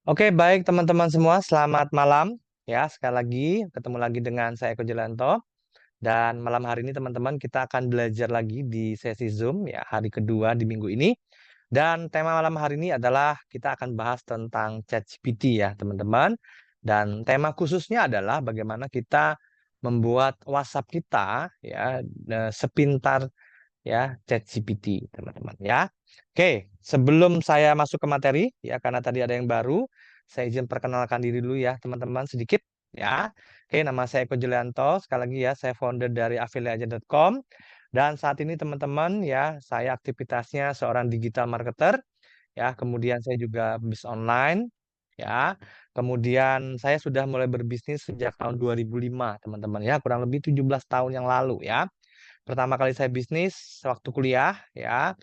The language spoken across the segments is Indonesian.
Oke, baik teman-teman semua, selamat malam. Ya, sekali lagi ketemu lagi dengan saya Eko Jelanto. Dan malam hari ini teman-teman kita akan belajar lagi di sesi Zoom ya, hari kedua di minggu ini. Dan tema malam hari ini adalah kita akan bahas tentang ChatGPT ya, teman-teman. Dan tema khususnya adalah bagaimana kita membuat WhatsApp kita ya sepintar ya ChatGPT teman-teman ya. Oke, sebelum saya masuk ke materi ya karena tadi ada yang baru, saya izin perkenalkan diri dulu ya teman-teman sedikit ya. Oke, nama saya Eko Julianto. Sekali lagi ya, saya founder dari affiliateaja.com dan saat ini teman-teman ya, saya aktivitasnya seorang digital marketer ya, kemudian saya juga bisnis online ya. Kemudian saya sudah mulai berbisnis sejak tahun 2005 teman-teman ya, kurang lebih 17 tahun yang lalu ya. Pertama kali saya bisnis waktu kuliah ya,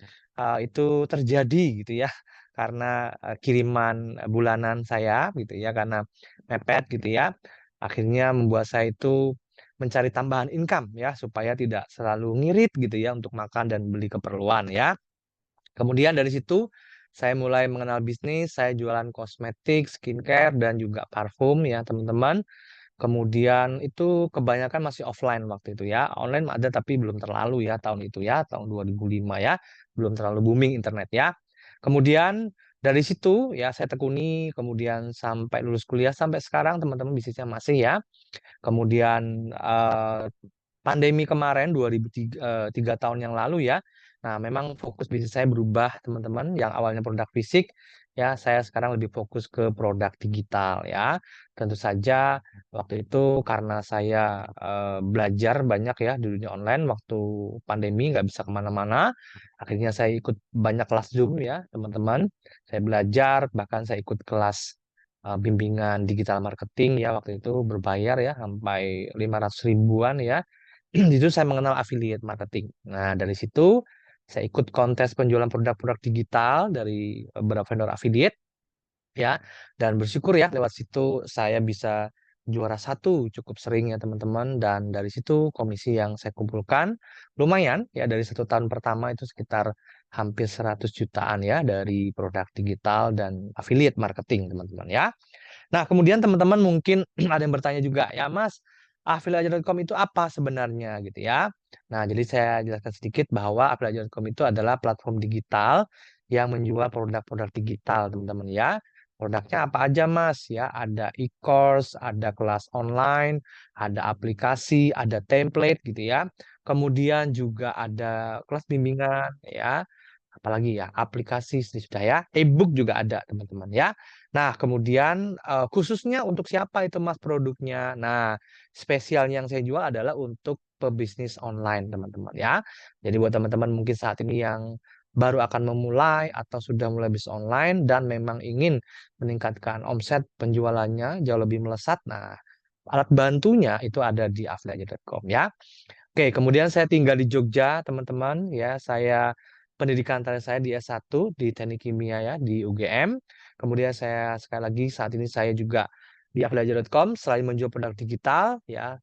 itu terjadi gitu ya karena kiriman bulanan saya gitu ya karena mepet gitu ya. Akhirnya membuat saya itu mencari tambahan income ya supaya tidak selalu ngirit gitu ya untuk makan dan beli keperluan ya. Kemudian dari situ saya mulai mengenal bisnis, saya jualan kosmetik, skincare dan juga parfum ya teman-teman. Kemudian itu kebanyakan masih offline waktu itu ya. Online ada tapi belum terlalu ya tahun itu ya, tahun 2005 ya. Belum terlalu booming internet ya. Kemudian dari situ ya saya tekuni, kemudian sampai lulus kuliah sampai sekarang teman-teman bisnisnya masih ya. Kemudian pandemi kemarin 2003 3 tahun yang lalu ya. Nah, memang fokus bisnis saya berubah, teman-teman. Yang awalnya produk fisik, ya saya sekarang lebih fokus ke produk digital ya. Tentu saja waktu itu karena saya belajar banyak ya di dunia online waktu pandemi nggak bisa kemana-mana. Akhirnya saya ikut banyak kelas Zoom ya, teman-teman. Saya belajar, bahkan saya ikut kelas bimbingan digital marketing ya waktu itu berbayar ya sampai 500 ribuan ya. Itu saya mengenal affiliate marketing. Nah, dari situ saya ikut kontes penjualan produk-produk digital dari beberapa vendor affiliate ya. Dan bersyukur ya lewat situ saya bisa juara satu cukup sering ya teman-teman. Dan dari situ komisi yang saya kumpulkan lumayan ya dari 1 tahun pertama itu sekitar hampir 100 jutaan ya dari produk digital dan affiliate marketing teman-teman ya. Nah, kemudian teman-teman mungkin ada yang bertanya juga, ya Mas, afiliator.com itu apa sebenarnya gitu ya. Nah, jadi saya jelaskan sedikit bahwa afiliator.com itu adalah platform digital yang menjual produk-produk digital, teman-teman ya. Produknya apa aja Mas? Ya, ada e-course, ada kelas online, ada aplikasi, ada template gitu ya. Kemudian juga ada kelas bimbingan ya. Apalagi ya, aplikasi sudah ya, e-book juga ada teman-teman ya. Nah, kemudian khususnya untuk siapa itu Mas produknya? Nah, spesial yang saya jual adalah untuk pebisnis online teman-teman ya. Jadi buat teman-teman mungkin saat ini yang baru akan memulai atau sudah mulai bisnis online dan memang ingin meningkatkan omset penjualannya jauh lebih melesat. Nah, alat bantunya itu ada di affiliate.com ya. Oke, kemudian saya tinggal di Jogja, teman-teman. Ya, saya pendidikan terakhir saya di S1 di Teknik Kimia ya di UGM. Kemudian saya sekali lagi saat ini saya juga di afbelajar.com selain menjual produk digital ya,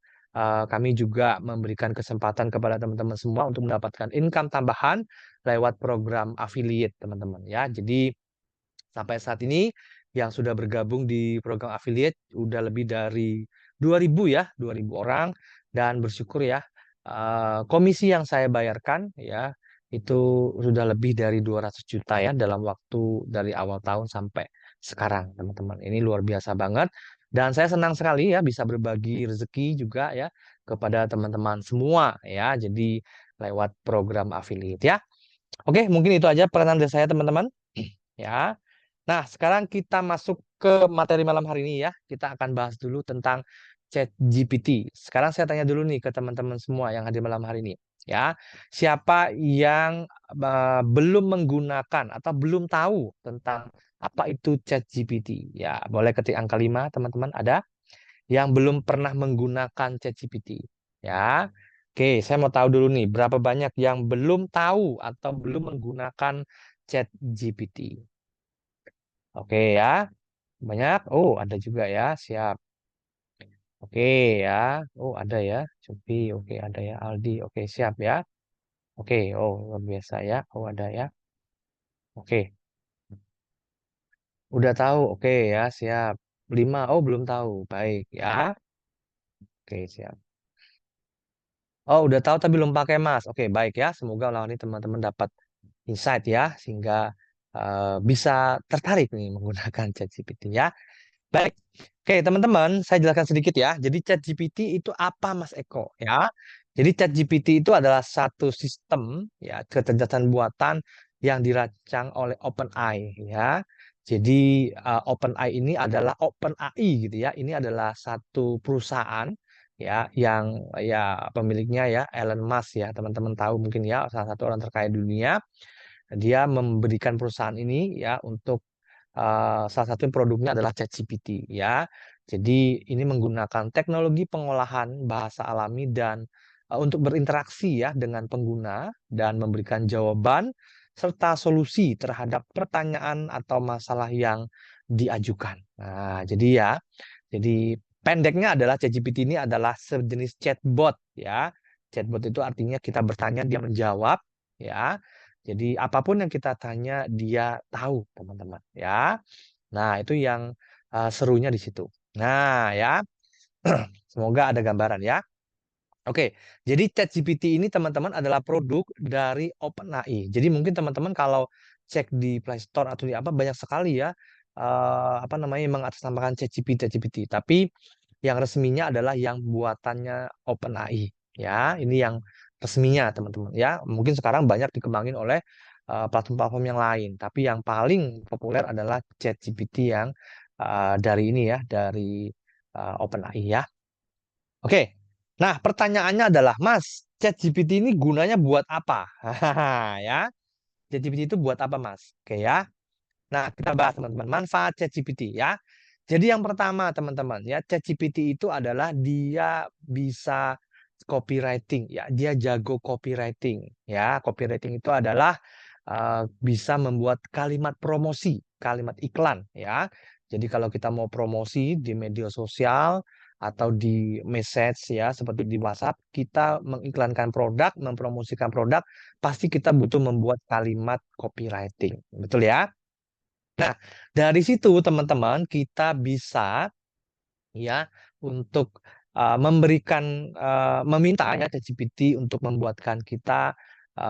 kami juga memberikan kesempatan kepada teman-teman semua untuk mendapatkan income tambahan lewat program affiliate, teman-teman ya. Jadi sampai saat ini yang sudah bergabung di program affiliate udah lebih dari 2.000 ya, 2.000 orang dan bersyukur ya komisi yang saya bayarkan ya itu sudah lebih dari 200 juta ya dalam waktu dari awal tahun sampai sekarang teman-teman. Ini luar biasa banget dan saya senang sekali ya bisa berbagi rezeki juga ya kepada teman-teman semua ya. Jadi lewat program affiliate ya. Oke, mungkin itu aja perkenalan dari saya teman-teman ya. Nah, sekarang kita masuk ke materi malam hari ini ya. Kita akan bahas dulu tentang ChatGPT. Sekarang saya tanya dulu nih ke teman-teman semua yang hadir malam hari ini. Ya, siapa yang belum menggunakan atau belum tahu tentang apa itu ChatGPT? Ya, boleh ketik angka 5, teman-teman. Ada yang belum pernah menggunakan ChatGPT? Ya, oke. Saya mau tahu dulu nih, berapa banyak yang belum tahu atau belum menggunakan ChatGPT? Oke ya, banyak. Oh, ada juga ya. Siap. Oke ya. Oh, ada ya. Shopee. Oke, ada ya. Aldi. Oke, siap ya. Oke. Oh, luar biasa ya. Oh, ada ya. Oke. Udah tahu. Oke ya, siap. 5. Oh, belum tahu. Baik ya. Oke, siap. Oh, udah tahu tapi belum pakai Mas. Oke, baik ya. Semoga lawan ini teman-teman dapat insight ya sehingga bisa tertarik nih menggunakan ChatGPT ya. Baik. Oke, teman-teman, saya jelaskan sedikit ya. Jadi ChatGPT itu apa, Mas Eko? Ya. Jadi ChatGPT itu adalah satu sistem ya kecerdasan buatan yang dirancang oleh OpenAI ya. Jadi OpenAI ini adalah OpenAI gitu ya. Ini adalah satu perusahaan ya yang ya pemiliknya ya Elon Musk ya. Teman-teman tahu mungkin ya salah satu orang terkaya di dunia. Dia memberikan perusahaan ini ya untuk salah satu produknya adalah ChatGPT ya. Jadi ini menggunakan teknologi pengolahan bahasa alami dan untuk berinteraksi ya dengan pengguna dan memberikan jawaban serta solusi terhadap pertanyaan atau masalah yang diajukan. Nah, jadi ya, jadi pendeknya adalah ChatGPT ini adalah sejenis chatbot ya. Chatbot itu artinya kita bertanya dia menjawab ya. Jadi apapun yang kita tanya dia tahu, teman-teman, ya. Nah, itu yang serunya di situ. Nah, ya, semoga ada gambaran ya. Oke, jadi ChatGPT ini teman-teman adalah produk dari OpenAI. Jadi mungkin teman-teman kalau cek di Play Store atau di apa banyak sekali ya apa namanya mengatasnamakan ChatGPT, ChatGPT. Tapi yang resminya adalah yang buatannya OpenAI. Ya, ini yang resminya teman-teman. Ya, mungkin sekarang banyak dikembangin oleh platform-platform yang lain. Tapi yang paling populer adalah ChatGPT yang dari ini ya, dari OpenAI ya. Oke. Nah, pertanyaannya adalah, Mas, ChatGPT ini gunanya buat apa? Hahaha, ya. ChatGPT itu buat apa, Mas? Oke ya. Nah, kita bahas teman-teman manfaat ChatGPT ya. Jadi yang pertama, teman-teman, ya, ChatGPT itu adalah dia bisa copywriting ya. Dia jago copywriting ya. Copywriting itu adalah bisa membuat kalimat promosi, kalimat iklan ya. Jadi kalau kita mau promosi di media sosial atau di message ya seperti di WhatsApp, kita mengiklankan produk, mempromosikan produk, pasti kita butuh membuat kalimat copywriting. Betul ya? Nah, dari situ teman-teman kita bisa ya untuk memberikan meminta ya ChatGPT untuk membuatkan kita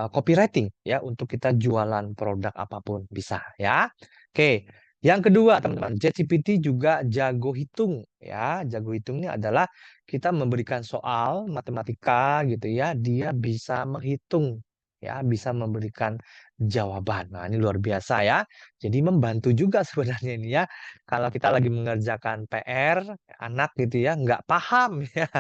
copywriting ya untuk kita jualan produk apapun bisa ya. Oke, yang kedua teman-teman, ChatGPT juga jago hitung ya. Jago hitungnya adalah kita memberikan soal matematika gitu ya, dia bisa menghitung ya, bisa memberikan jawaban. Nah, ini luar biasa ya. Jadi membantu juga sebenarnya ini ya kalau kita lagi mengerjakan PR, anak gitu ya, nggak paham ya.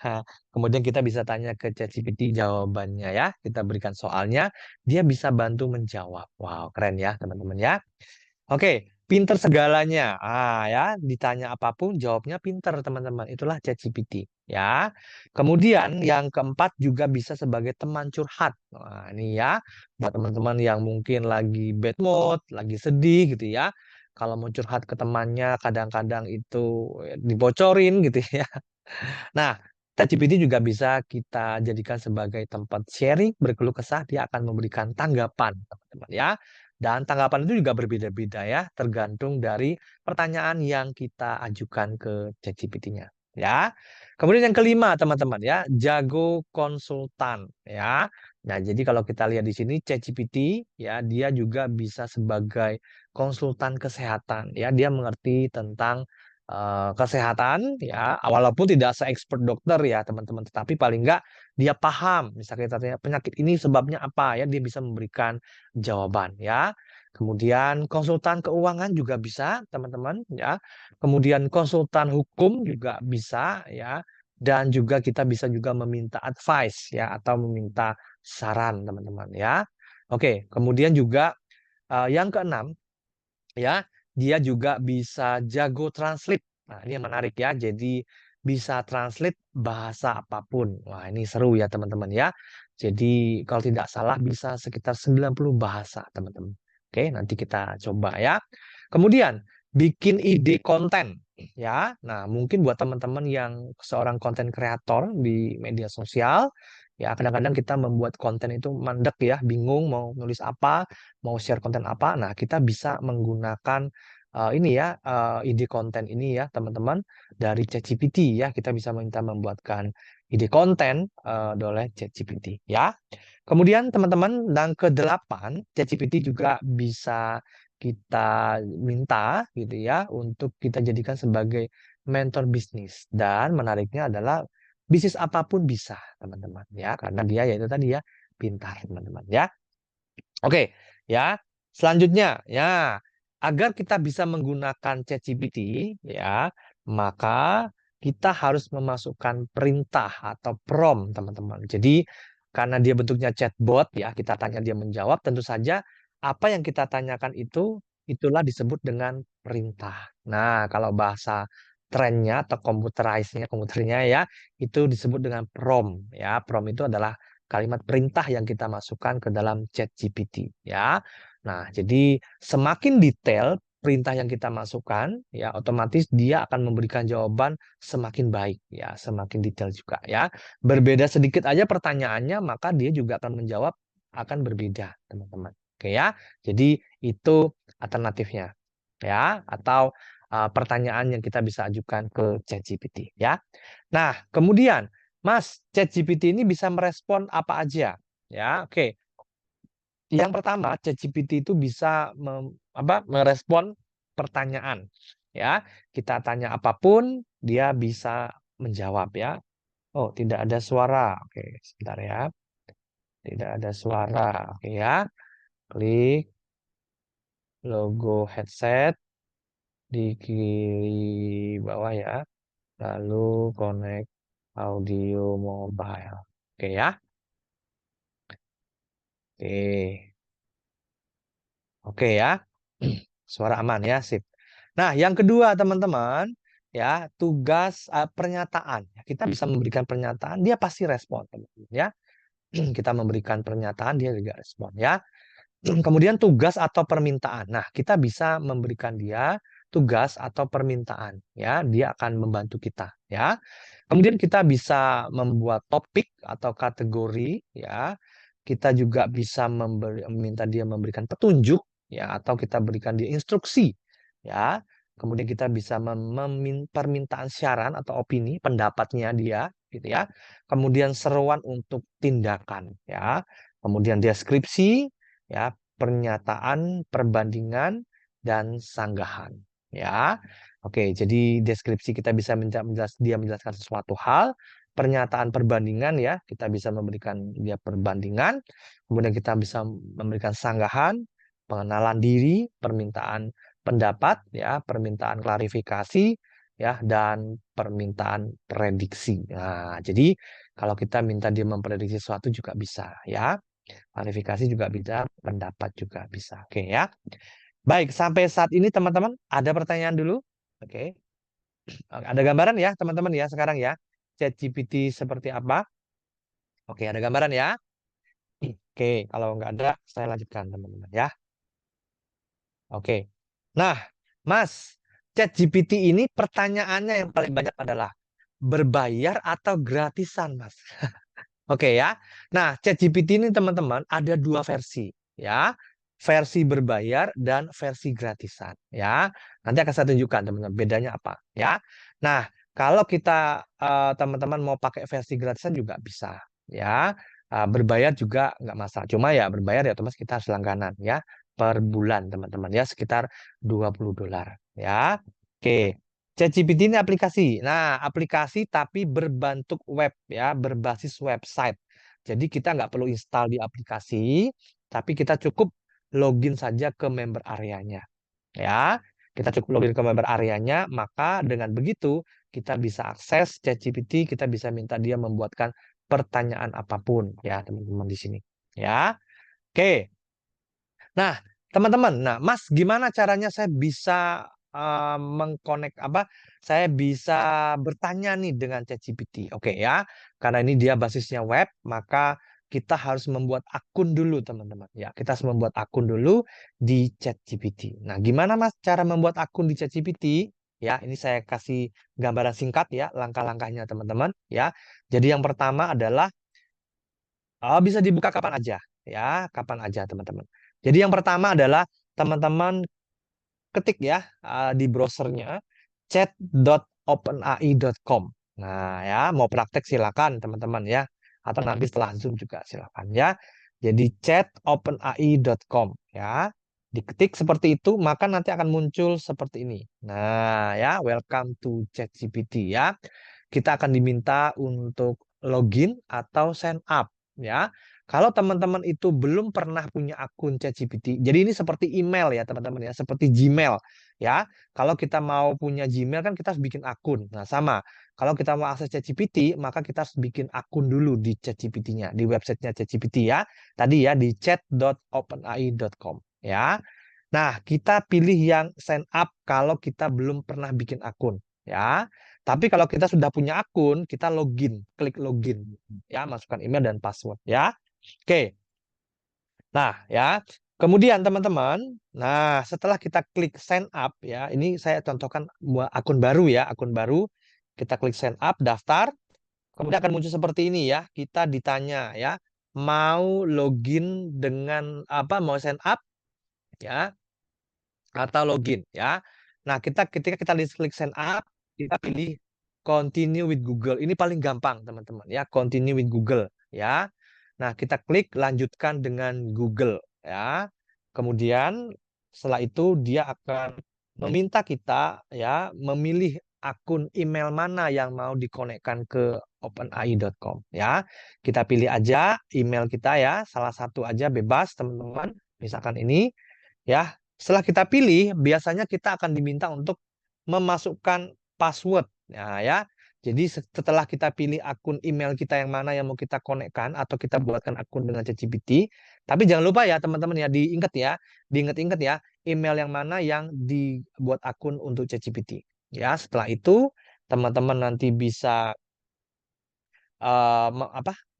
Nah, kemudian kita bisa tanya ke ChatGPT jawabannya ya, kita berikan soalnya, dia bisa bantu menjawab. Wow, keren ya teman-teman ya. Oke, pinter segalanya. Ya, ditanya apapun jawabnya pinter teman-teman. Itulah ChatGPT ya. Kemudian yang keempat juga bisa sebagai teman curhat. Nah, ini ya buat teman-teman yang mungkin lagi bad mood, lagi sedih gitu ya. Kalau mau curhat ke temannya kadang-kadang itu dibocorin gitu ya. Nah, ChatGPT juga bisa kita jadikan sebagai tempat sharing, berkeluh kesah, dia akan memberikan tanggapan, teman-teman ya. Dan tanggapan itu juga berbeda-beda ya, tergantung dari pertanyaan yang kita ajukan ke ChatGPT-nya. Ya. Kemudian yang kelima, teman-teman ya, jago konsultan ya. Nah, jadi kalau kita lihat di sini ChatGPT ya, dia juga bisa sebagai konsultan kesehatan ya. Dia mengerti tentang kesehatan ya, walaupun tidak se-expert dokter ya teman-teman, tetapi paling enggak dia paham, misalnya kita tanya penyakit ini sebabnya apa ya, dia bisa memberikan jawaban ya. Kemudian konsultan keuangan juga bisa teman-teman ya. Kemudian konsultan hukum juga bisa ya. Dan juga kita bisa juga meminta advice ya atau meminta saran teman-teman ya. Oke, kemudian juga yang keenam ya, dia juga bisa jago translate. Nah, ini yang menarik ya. Jadi bisa translate bahasa apapun. Wah, ini seru ya teman-teman ya. Jadi kalau tidak salah bisa sekitar 90 bahasa, teman-teman. Oke, nanti kita coba ya. Kemudian bikin ide konten ya. Nah, mungkin buat teman-teman yang seorang konten kreator di media sosial ya, kadang-kadang kita membuat konten itu mandek ya, bingung mau nulis apa, mau share konten apa. Nah, kita bisa menggunakan ini ya, ide konten ini ya teman-teman dari ChatGPT ya. Kita bisa minta membuatkan ide konten oleh ChatGPT ya. Kemudian teman-teman yang ke-8, ChatGPT juga bisa kita minta gitu ya untuk kita jadikan sebagai mentor bisnis. Dan menariknya adalah bisnis apapun bisa teman-teman ya, karena dia yaitu tadi ya pintar teman-teman ya. Oke, ya. Selanjutnya, ya, agar kita bisa menggunakan ChatGPT, ya, maka kita harus memasukkan perintah atau prompt, teman-teman. Jadi, karena dia bentuknya chatbot, ya, kita tanya dia menjawab, tentu saja apa yang kita tanyakan itu, itulah disebut dengan perintah. Nah, kalau bahasa trennya atau komputernya ya, itu disebut dengan prompt, ya. Prompt itu adalah kalimat perintah yang kita masukkan ke dalam ChatGPT ya. Nah, jadi semakin detail perintah yang kita masukkan ya, otomatis dia akan memberikan jawaban semakin baik ya, semakin detail juga ya. Berbeda sedikit aja pertanyaannya, maka dia juga akan menjawab akan berbeda, teman-teman. Oke ya. Jadi itu alternatifnya ya, atau pertanyaan yang kita bisa ajukan ke ChatGPT ya. Nah, kemudian Mas, ChatGPT ini bisa merespon apa aja? Ya, oke. Yang pertama, ChatGPT itu bisa merespon pertanyaan. Ya, kita tanya apapun, dia bisa menjawab ya. Oh, tidak ada suara. Oke, sebentar ya. Tidak ada suara. Oke ya. Klik logo headset di kiri bawah ya. Lalu connect audio mobile. Oke ya. Oke. Oke ya, suara aman ya, sip. Nah, yang kedua teman-teman, ya tugas pernyataan. Kita bisa memberikan pernyataan, dia pasti respon, teman-teman. Ya, kita memberikan pernyataan, dia juga respon. Ya, kemudian tugas atau permintaan. Nah, kita bisa memberikan dia tugas atau permintaan. Ya, dia akan membantu kita. Ya, kemudian kita bisa membuat topik atau kategori. Ya, kita juga bisa meminta dia memberikan petunjuk ya, atau kita berikan dia instruksi ya. Kemudian kita bisa permintaan saran atau opini pendapatnya dia gitu ya. Kemudian seruan untuk tindakan ya. Kemudian deskripsi ya, pernyataan, perbandingan dan sanggahan ya. Oke, jadi deskripsi kita bisa dia menjelaskan sesuatu hal, pernyataan perbandingan ya, kita bisa memberikan dia perbandingan, kemudian kita bisa memberikan sanggahan, pengenalan diri, permintaan pendapat ya, permintaan klarifikasi ya, dan permintaan prediksi. Nah, jadi kalau kita minta dia memprediksi sesuatu juga bisa ya. Klarifikasi juga bisa, pendapat juga bisa. Oke ya. Baik, sampai saat ini teman-teman ada pertanyaan dulu? Oke. Ada gambaran ya teman-teman ya sekarang ya. ChatGPT seperti apa? Oke, ada gambaran ya. Oke, kalau nggak ada, saya lanjutkan teman-teman ya. Oke. Nah, Mas, ChatGPT ini pertanyaannya yang paling banyak adalah berbayar atau gratisan, Mas? Oke ya. Nah, ChatGPT ini teman-teman ada dua versi ya. Versi berbayar dan versi gratisan ya. Nanti akan saya tunjukkan teman-teman bedanya apa ya. Nah, kalau kita teman-teman mau pakai versi gratisan juga bisa ya. Berbayar juga nggak masalah. Cuma ya berbayar ya otomatis kita harus langganan ya per bulan teman-teman ya sekitar $20 ya. Oke. ChatGPT ini aplikasi. Nah, aplikasi tapi berbentuk web ya, berbasis website. Jadi kita nggak perlu install di aplikasi, tapi kita cukup login saja ke member areanya. Ya, kita cukup login ke member areanya, maka dengan begitu kita bisa akses ChatGPT, kita bisa minta dia membuatkan pertanyaan apapun ya, teman-teman di sini. Ya. Oke. Nah, teman-teman, nah Mas, gimana caranya saya bisa mengkonek saya bisa bertanya nih dengan ChatGPT. Oke ya, karena ini dia basisnya web, maka kita harus membuat akun dulu, teman-teman. Ya, kita harus membuat akun dulu di ChatGPT. Nah, gimana Mas cara membuat akun di ChatGPT? Ya, ini saya kasih gambaran singkat ya, langkah-langkahnya teman-teman. Ya, jadi yang pertama adalah bisa dibuka kapan aja, ya, kapan aja teman-teman. Jadi yang pertama adalah teman-teman ketik ya di browsernya chat.openai.com. Nah, ya, mau praktek silakan teman-teman ya. Atau nanti setelah Zoom juga silakan ya. Jadi chat.openai.com ya. Diketik seperti itu, maka nanti akan muncul seperti ini. Nah, ya, welcome to ChatGPT ya. Kita akan diminta untuk login atau sign up ya. Kalau teman-teman itu belum pernah punya akun ChatGPT, jadi ini seperti email ya teman-teman ya, seperti Gmail ya. Kalau kita mau punya Gmail kan kita harus bikin akun. Nah, sama. Kalau kita mau akses ChatGPT, maka kita harus bikin akun dulu di ChatGPT-nya, di websitenya ChatGPT ya. Tadi ya di chat.openai.com ya. Nah, kita pilih yang sign up kalau kita belum pernah bikin akun ya. Tapi kalau kita sudah punya akun, kita login, klik login ya, masukkan email dan password ya. Oke. Nah, ya. Kemudian teman-teman, nah setelah kita klik sign up ya, ini saya contohkan akun baru ya, akun baru. Kita klik sign up, daftar. Kemudian akan muncul seperti ini ya. Kita ditanya ya, mau login dengan apa? Mau sign up ya atau login ya. Nah, ketika kita klik sign up, kita pilih continue with Google. Ini paling gampang, teman-teman ya, continue with Google ya. Nah, kita klik lanjutkan dengan Google ya. Kemudian setelah itu dia akan meminta kita ya memilih akun email mana yang mau dikonekkan ke openai.com ya. Kita pilih aja email kita ya, salah satu aja bebas, teman-teman. Misalkan ini ya. Setelah kita pilih, biasanya kita akan diminta untuk memasukkan password. Nah, ya. Jadi setelah kita pilih akun email kita yang mana yang mau kita konekkan atau kita buatkan akun dengan ChatGPT, tapi jangan lupa ya teman-teman ya, diingat-ingat ya, email yang mana yang dibuat akun untuk ChatGPT. Ya, setelah itu teman-teman nanti bisa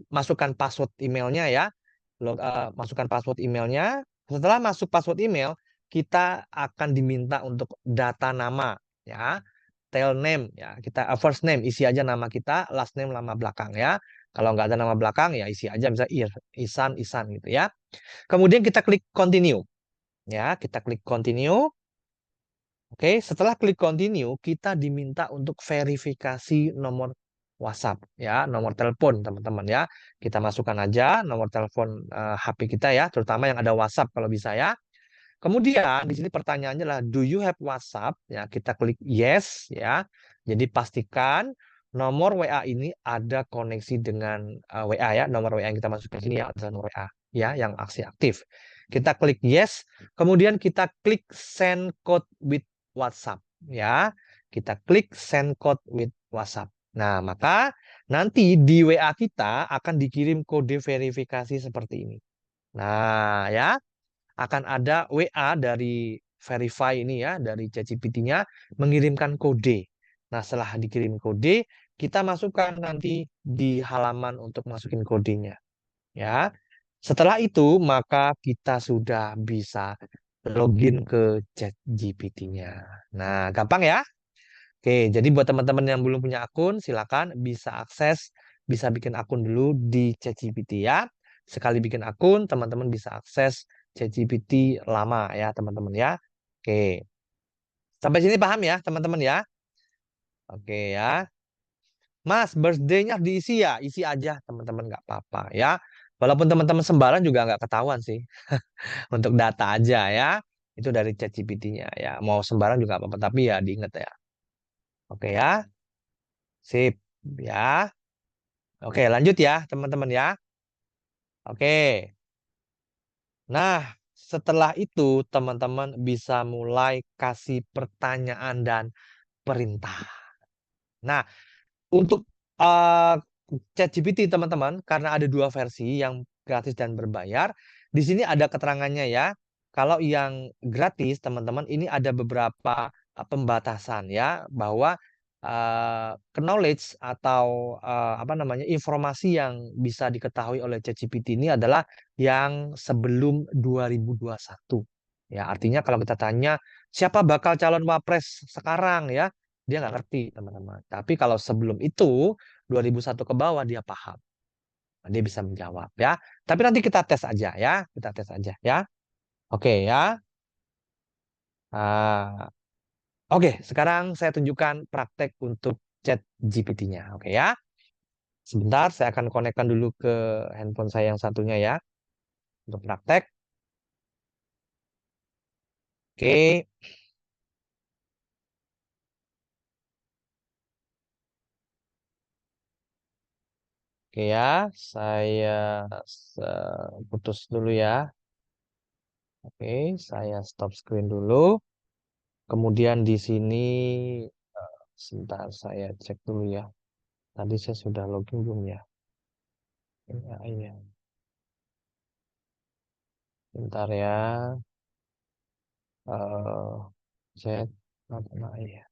masukkan password emailnya ya. Masukkan password emailnya. Setelah masuk password email, kita akan diminta untuk data nama ya, tail name ya. Kita first name isi aja nama kita, last name nama belakang ya. Kalau nggak ada nama belakang ya isi aja bisa Isan gitu ya. Kemudian kita klik continue ya, kita klik continue. Oke, setelah klik continue, kita diminta untuk verifikasi nomor WhatsApp ya, nomor telepon teman-teman ya. Kita masukkan aja nomor telepon HP kita ya, terutama yang ada WhatsApp kalau bisa ya. Kemudian di sini pertanyaannya adalah do you have WhatsApp? Ya, kita klik yes ya. Jadi pastikan nomor WA ini ada koneksi dengan WA ya, nomor WA yang kita masukkan sini ya adalah nomor WA ya yang aktif. Kita klik yes, kemudian kita klik send code with WhatsApp ya. Kita klik send code with WhatsApp. Nah, maka nanti di WA kita akan dikirim kode verifikasi seperti ini. Nah, ya akan ada WA dari Verify ini ya, dari ChatGPT-nya mengirimkan kode. Nah, setelah dikirim kode, kita masukkan nanti di halaman untuk masukin kodenya. Ya. Setelah itu, maka kita sudah bisa login ke ChatGPT-nya. Nah, gampang ya. Oke, jadi buat teman-teman yang belum punya akun, silakan bisa akses, bisa bikin akun dulu di ChatGPT ya. Sekali bikin akun, teman-teman bisa akses ChatGPT lama ya, teman-teman ya. Oke, sampai sini paham ya, teman-teman ya. Oke ya. Mas, birthday-nya diisi ya, isi aja teman-teman nggak apa-apa ya. Walaupun teman-teman sembarang juga nggak ketahuan sih. Untuk data aja ya. Itu dari ChatGPT-nya ya. Mau sembarang juga nggak apa-apa, tapi ya diingat ya. Oke ya. Sip ya. Oke, lanjut ya, teman-teman ya. Oke. Nah, setelah itu teman-teman bisa mulai kasih pertanyaan dan perintah. Nah, untuk uh, ChatGPT teman-teman, karena ada dua versi yang gratis dan berbayar, di sini ada keterangannya ya. Kalau yang gratis teman-teman ini ada beberapa pembatasan ya, bahwa knowledge atau apa namanya informasi yang bisa diketahui oleh ChatGPT ini adalah yang sebelum 2021. Ya, artinya kalau kita tanya siapa bakal calon wapres sekarang ya, dia nggak ngerti teman-teman. Tapi kalau sebelum itu 2001 ke bawah dia paham. Dia bisa menjawab ya. Tapi nanti kita tes aja ya. Kita tes aja ya. Oke ya. Ah, oke, sekarang saya tunjukkan praktek untuk chat GPT-nya. Oke ya. Sebentar, saya akan konekkan dulu ke handphone saya yang satunya ya untuk praktek. Oke, oke ya. Saya putus dulu ya. Oke, saya stop screen dulu. Kemudian di sini, sebentar saya cek dulu ya. Tadi saya sudah login belum ya? Ya, iya. Bentar ya. Saya nah, iya.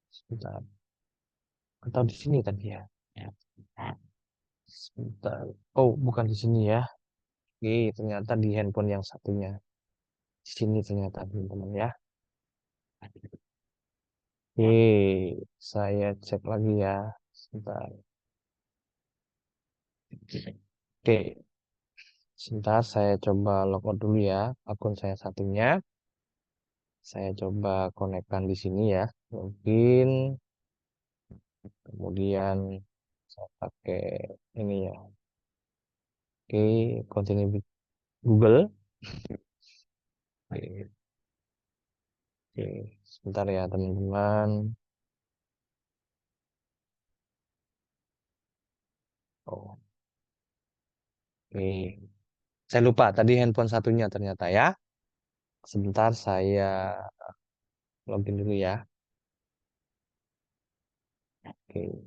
Sebentar. Atau di sini tadi ya. Ya. Sebentar. Oh, bukan di sini ya. Oke, ternyata di handphone yang satunya. Di sini ternyata teman-teman ya. Oke, saya cek lagi ya. Sebentar. Oke, sebentar saya coba logout dulu ya. Akun saya satunya. Saya coba konekkan di sini ya. Mungkin kemudian saya pakai ini ya. Oke, continue with Google. Oke, oke. Sebentar ya teman-teman. Oh, oke. Saya lupa tadi handphone satunya ternyata ya. Sebentar saya login dulu ya. Oke.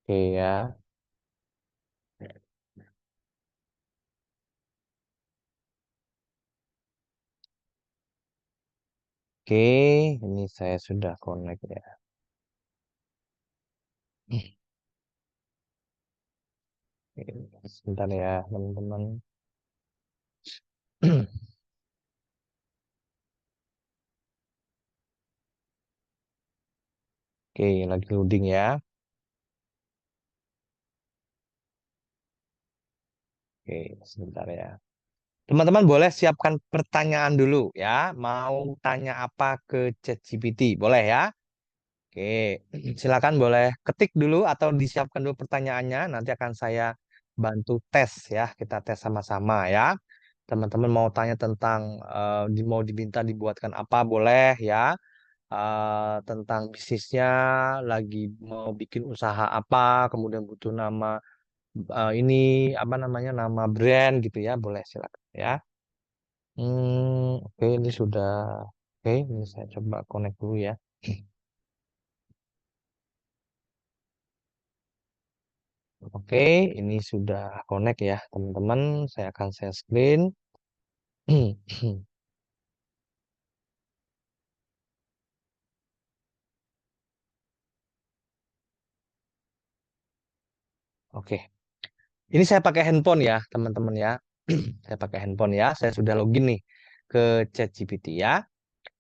Oke ya. Oke, ini saya sudah connect ya. Oke, sebentar ya teman-teman. Oke, lagi loading ya. Oke, sebentar ya. Teman-teman boleh siapkan pertanyaan dulu ya. Mau tanya apa ke ChatGPT? Boleh ya? Oke, silakan boleh ketik dulu atau disiapkan dulu pertanyaannya. Nanti akan saya bantu tes ya. Kita tes sama-sama ya. Teman-teman mau tanya tentang mau diminta dibuatkan apa boleh ya. Tentang bisnisnya, lagi mau bikin usaha apa, kemudian butuh nama ini apa namanya nama brand gitu ya. Boleh silakan ya. Oke ini sudah. Oke, ini saya coba connect dulu ya. Oke, ini sudah connect ya, teman-teman. Saya akan share screen. Oke, ini saya pakai handphone ya, teman-teman ya. Saya pakai handphone ya. Saya sudah login nih ke ChatGPT ya.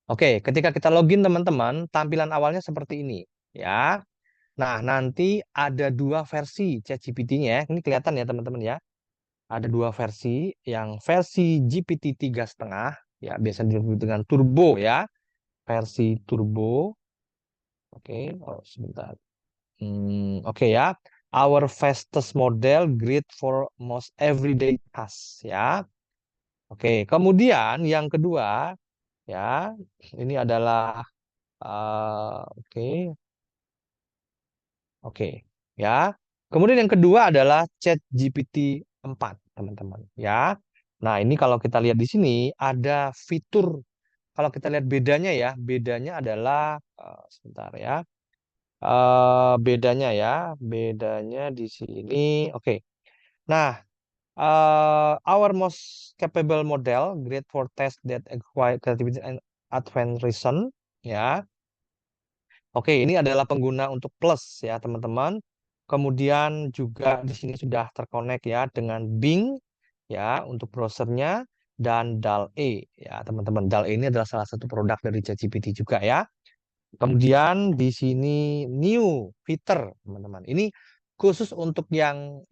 Oke, ketika kita login teman-teman, tampilan awalnya seperti ini ya. Nah, nanti ada dua versi ChatGPT-nya ya. Ini kelihatan ya teman-teman ya. Ada dua versi, yang versi GPT 3,5 ya, biasa disebut dengan turbo ya, versi turbo. Oke, oh sebentar. Oke ya. Our fastest model, great for most everyday tasks ya. Oke, kemudian yang kedua ya, ini adalah oke, oke ya. Kemudian yang kedua adalah Chat GPT 4, teman-teman ya. Nah, ini kalau kita lihat di sini ada fitur, kalau kita lihat bedanya ya, bedanya adalah sebentar ya. Bedanya ya, bedanya di sini. Oke. Nah, our most capable model, great for tasks that require creativity and advanced reason ya. Oke, ini adalah pengguna untuk plus ya, teman-teman. Kemudian juga di sini sudah terkonek ya dengan Bing ya untuk browsernya. dan DAL-E ya teman-teman. DAL-E ini adalah salah satu produk dari ChatGPT juga ya. Kemudian di sini new fitur teman-teman. Ini khusus untuk yang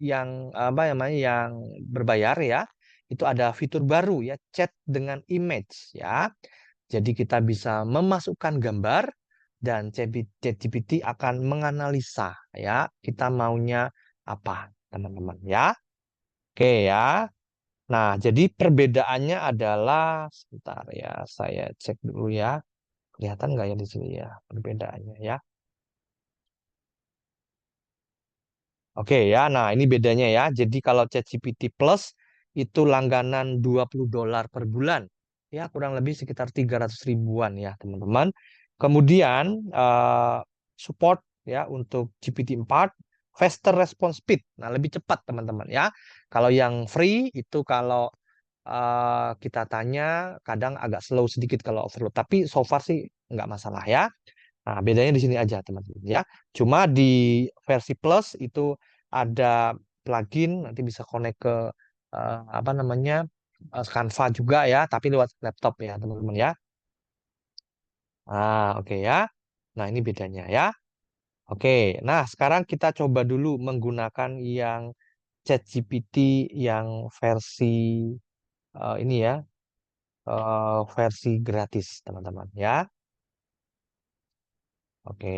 apa namanya yang berbayar ya. Itu ada fitur baru ya, chat dengan image ya. Jadi kita bisa memasukkan gambar dan ChatGPT akan menganalisa ya kita maunya apa teman-teman ya. Oke ya. Nah, jadi perbedaannya adalah sebentar ya, saya cek dulu ya. Kelihatan nggak ya di sini ya perbedaannya ya. Oke ya, nah ini bedanya ya. Jadi kalau ChatGPT Plus itu langganan $20 per bulan. Ya, kurang lebih sekitar 300 ribuan ya, teman-teman. Kemudian support ya untuk GPT-4 faster response speed. Nah, lebih cepat teman-teman ya. Kalau yang free itu kalau kita tanya kadang agak slow sedikit kalau overload, tapi so far sih nggak masalah ya. Nah, bedanya di sini aja, teman-teman ya. Cuma di versi Plus itu ada plugin nanti bisa connect ke apa namanya Canva juga ya, tapi lewat laptop ya, teman-teman ya. Ah, oke ya. Nah, ini bedanya ya. Oke. Nah, sekarang kita coba dulu menggunakan yang ChatGPT yang versi ini ya, versi gratis, teman-teman ya. Oke.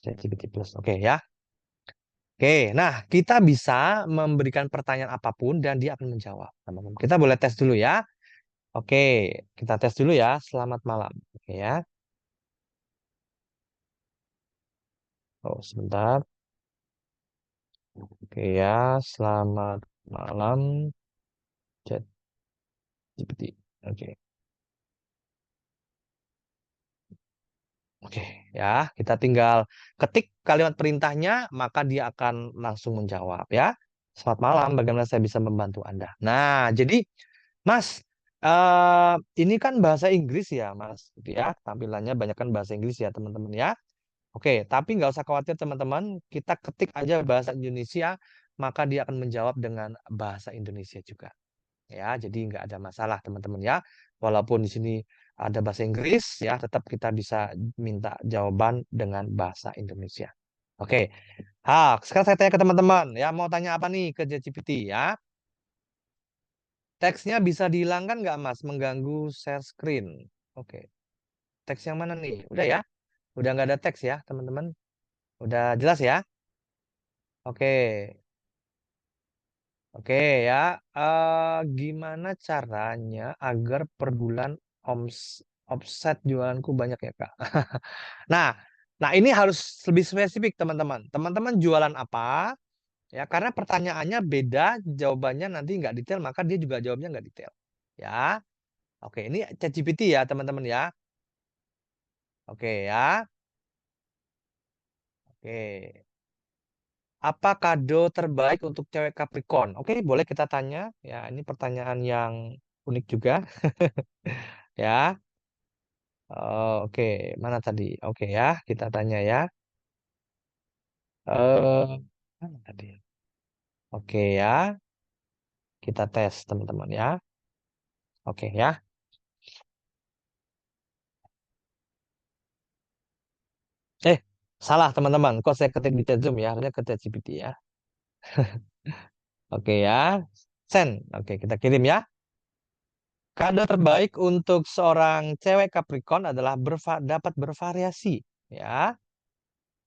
ChatGPT Plus. Oke ya. Oke, nah kita bisa memberikan pertanyaan apapun dan dia akan menjawab, teman-teman. Kita boleh tes dulu ya. Oke, kita tes dulu ya. Selamat malam. Oke ya. Oh, sebentar. Oke ya, selamat malam, ChatGPT. Oke, oke ya. Kita tinggal ketik kalimat perintahnya, maka dia akan langsung menjawab ya. Selamat malam, bagaimana saya bisa membantu Anda? Nah, jadi Mas, ini kan bahasa Inggris ya, Mas. Gitu ya, tampilannya banyak kan bahasa Inggris ya, teman-teman ya. Oke, tapi nggak usah khawatir, teman-teman. Kita ketik aja bahasa Indonesia, maka dia akan menjawab dengan bahasa Indonesia juga. Ya, jadi nggak ada masalah, teman-teman ya. Walaupun di sini ada bahasa Inggris, ya, tetap kita bisa minta jawaban dengan bahasa Indonesia. Oke, sekarang saya tanya ke teman-teman, ya, mau tanya apa nih ke ChatGPT ya? Teksnya bisa dihilangkan nggak, Mas? Mengganggu share screen. Oke. Teks yang mana nih? Udah ya? Udah nggak ada teks ya, teman-teman? Udah jelas ya? Oke. Oke ya. Gimana caranya agar per bulan offset jualanku banyak ya, Kak? Nah, nah ini harus lebih spesifik, teman-teman. Teman-teman jualan apa? Ya, karena pertanyaannya beda, jawabannya nanti nggak detail, maka dia juga jawabnya nggak detail. Ya. Oke, ini ChatGPT ya, teman-teman ya. Oke ya. Oke. Apa kado terbaik untuk cewek Capricorn? Oke, boleh kita tanya. Ya, ini pertanyaan yang unik juga. Ya. Oke, mana tadi? Oke ya, kita tanya ya. Mana tadi? Oke ya, kita tes teman-teman ya. Oke ya. Eh, salah teman-teman. Kok saya ketik di chat Zoom ya? Harusnya ke ChatGPT ya. Oke ya. Send. Oke, kita kirim ya. Kado terbaik untuk seorang cewek Capricorn adalah dapat bervariasi, ya.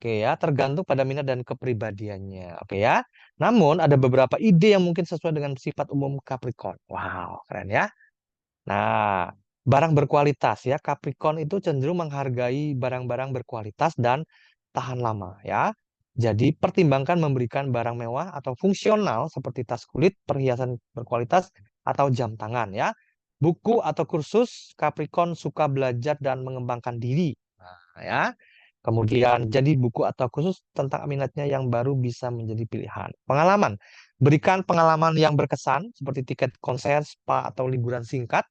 Oke ya, tergantung pada minat dan kepribadiannya. Oke ya. Namun ada beberapa ide yang mungkin sesuai dengan sifat umum Capricorn. Wow, keren ya. Nah, barang berkualitas ya. Capricorn itu cenderung menghargai barang-barang berkualitas dan tahan lama ya. Jadi pertimbangkan memberikan barang mewah atau fungsional seperti tas kulit, perhiasan berkualitas, atau jam tangan ya. Buku atau kursus, Capricorn suka belajar dan mengembangkan diri. Nah, ya. Kemudian jadi buku atau kursus tentang minatnya yang baru bisa menjadi pilihan. Pengalaman, berikan pengalaman yang berkesan seperti tiket konser, spa, atau liburan singkat.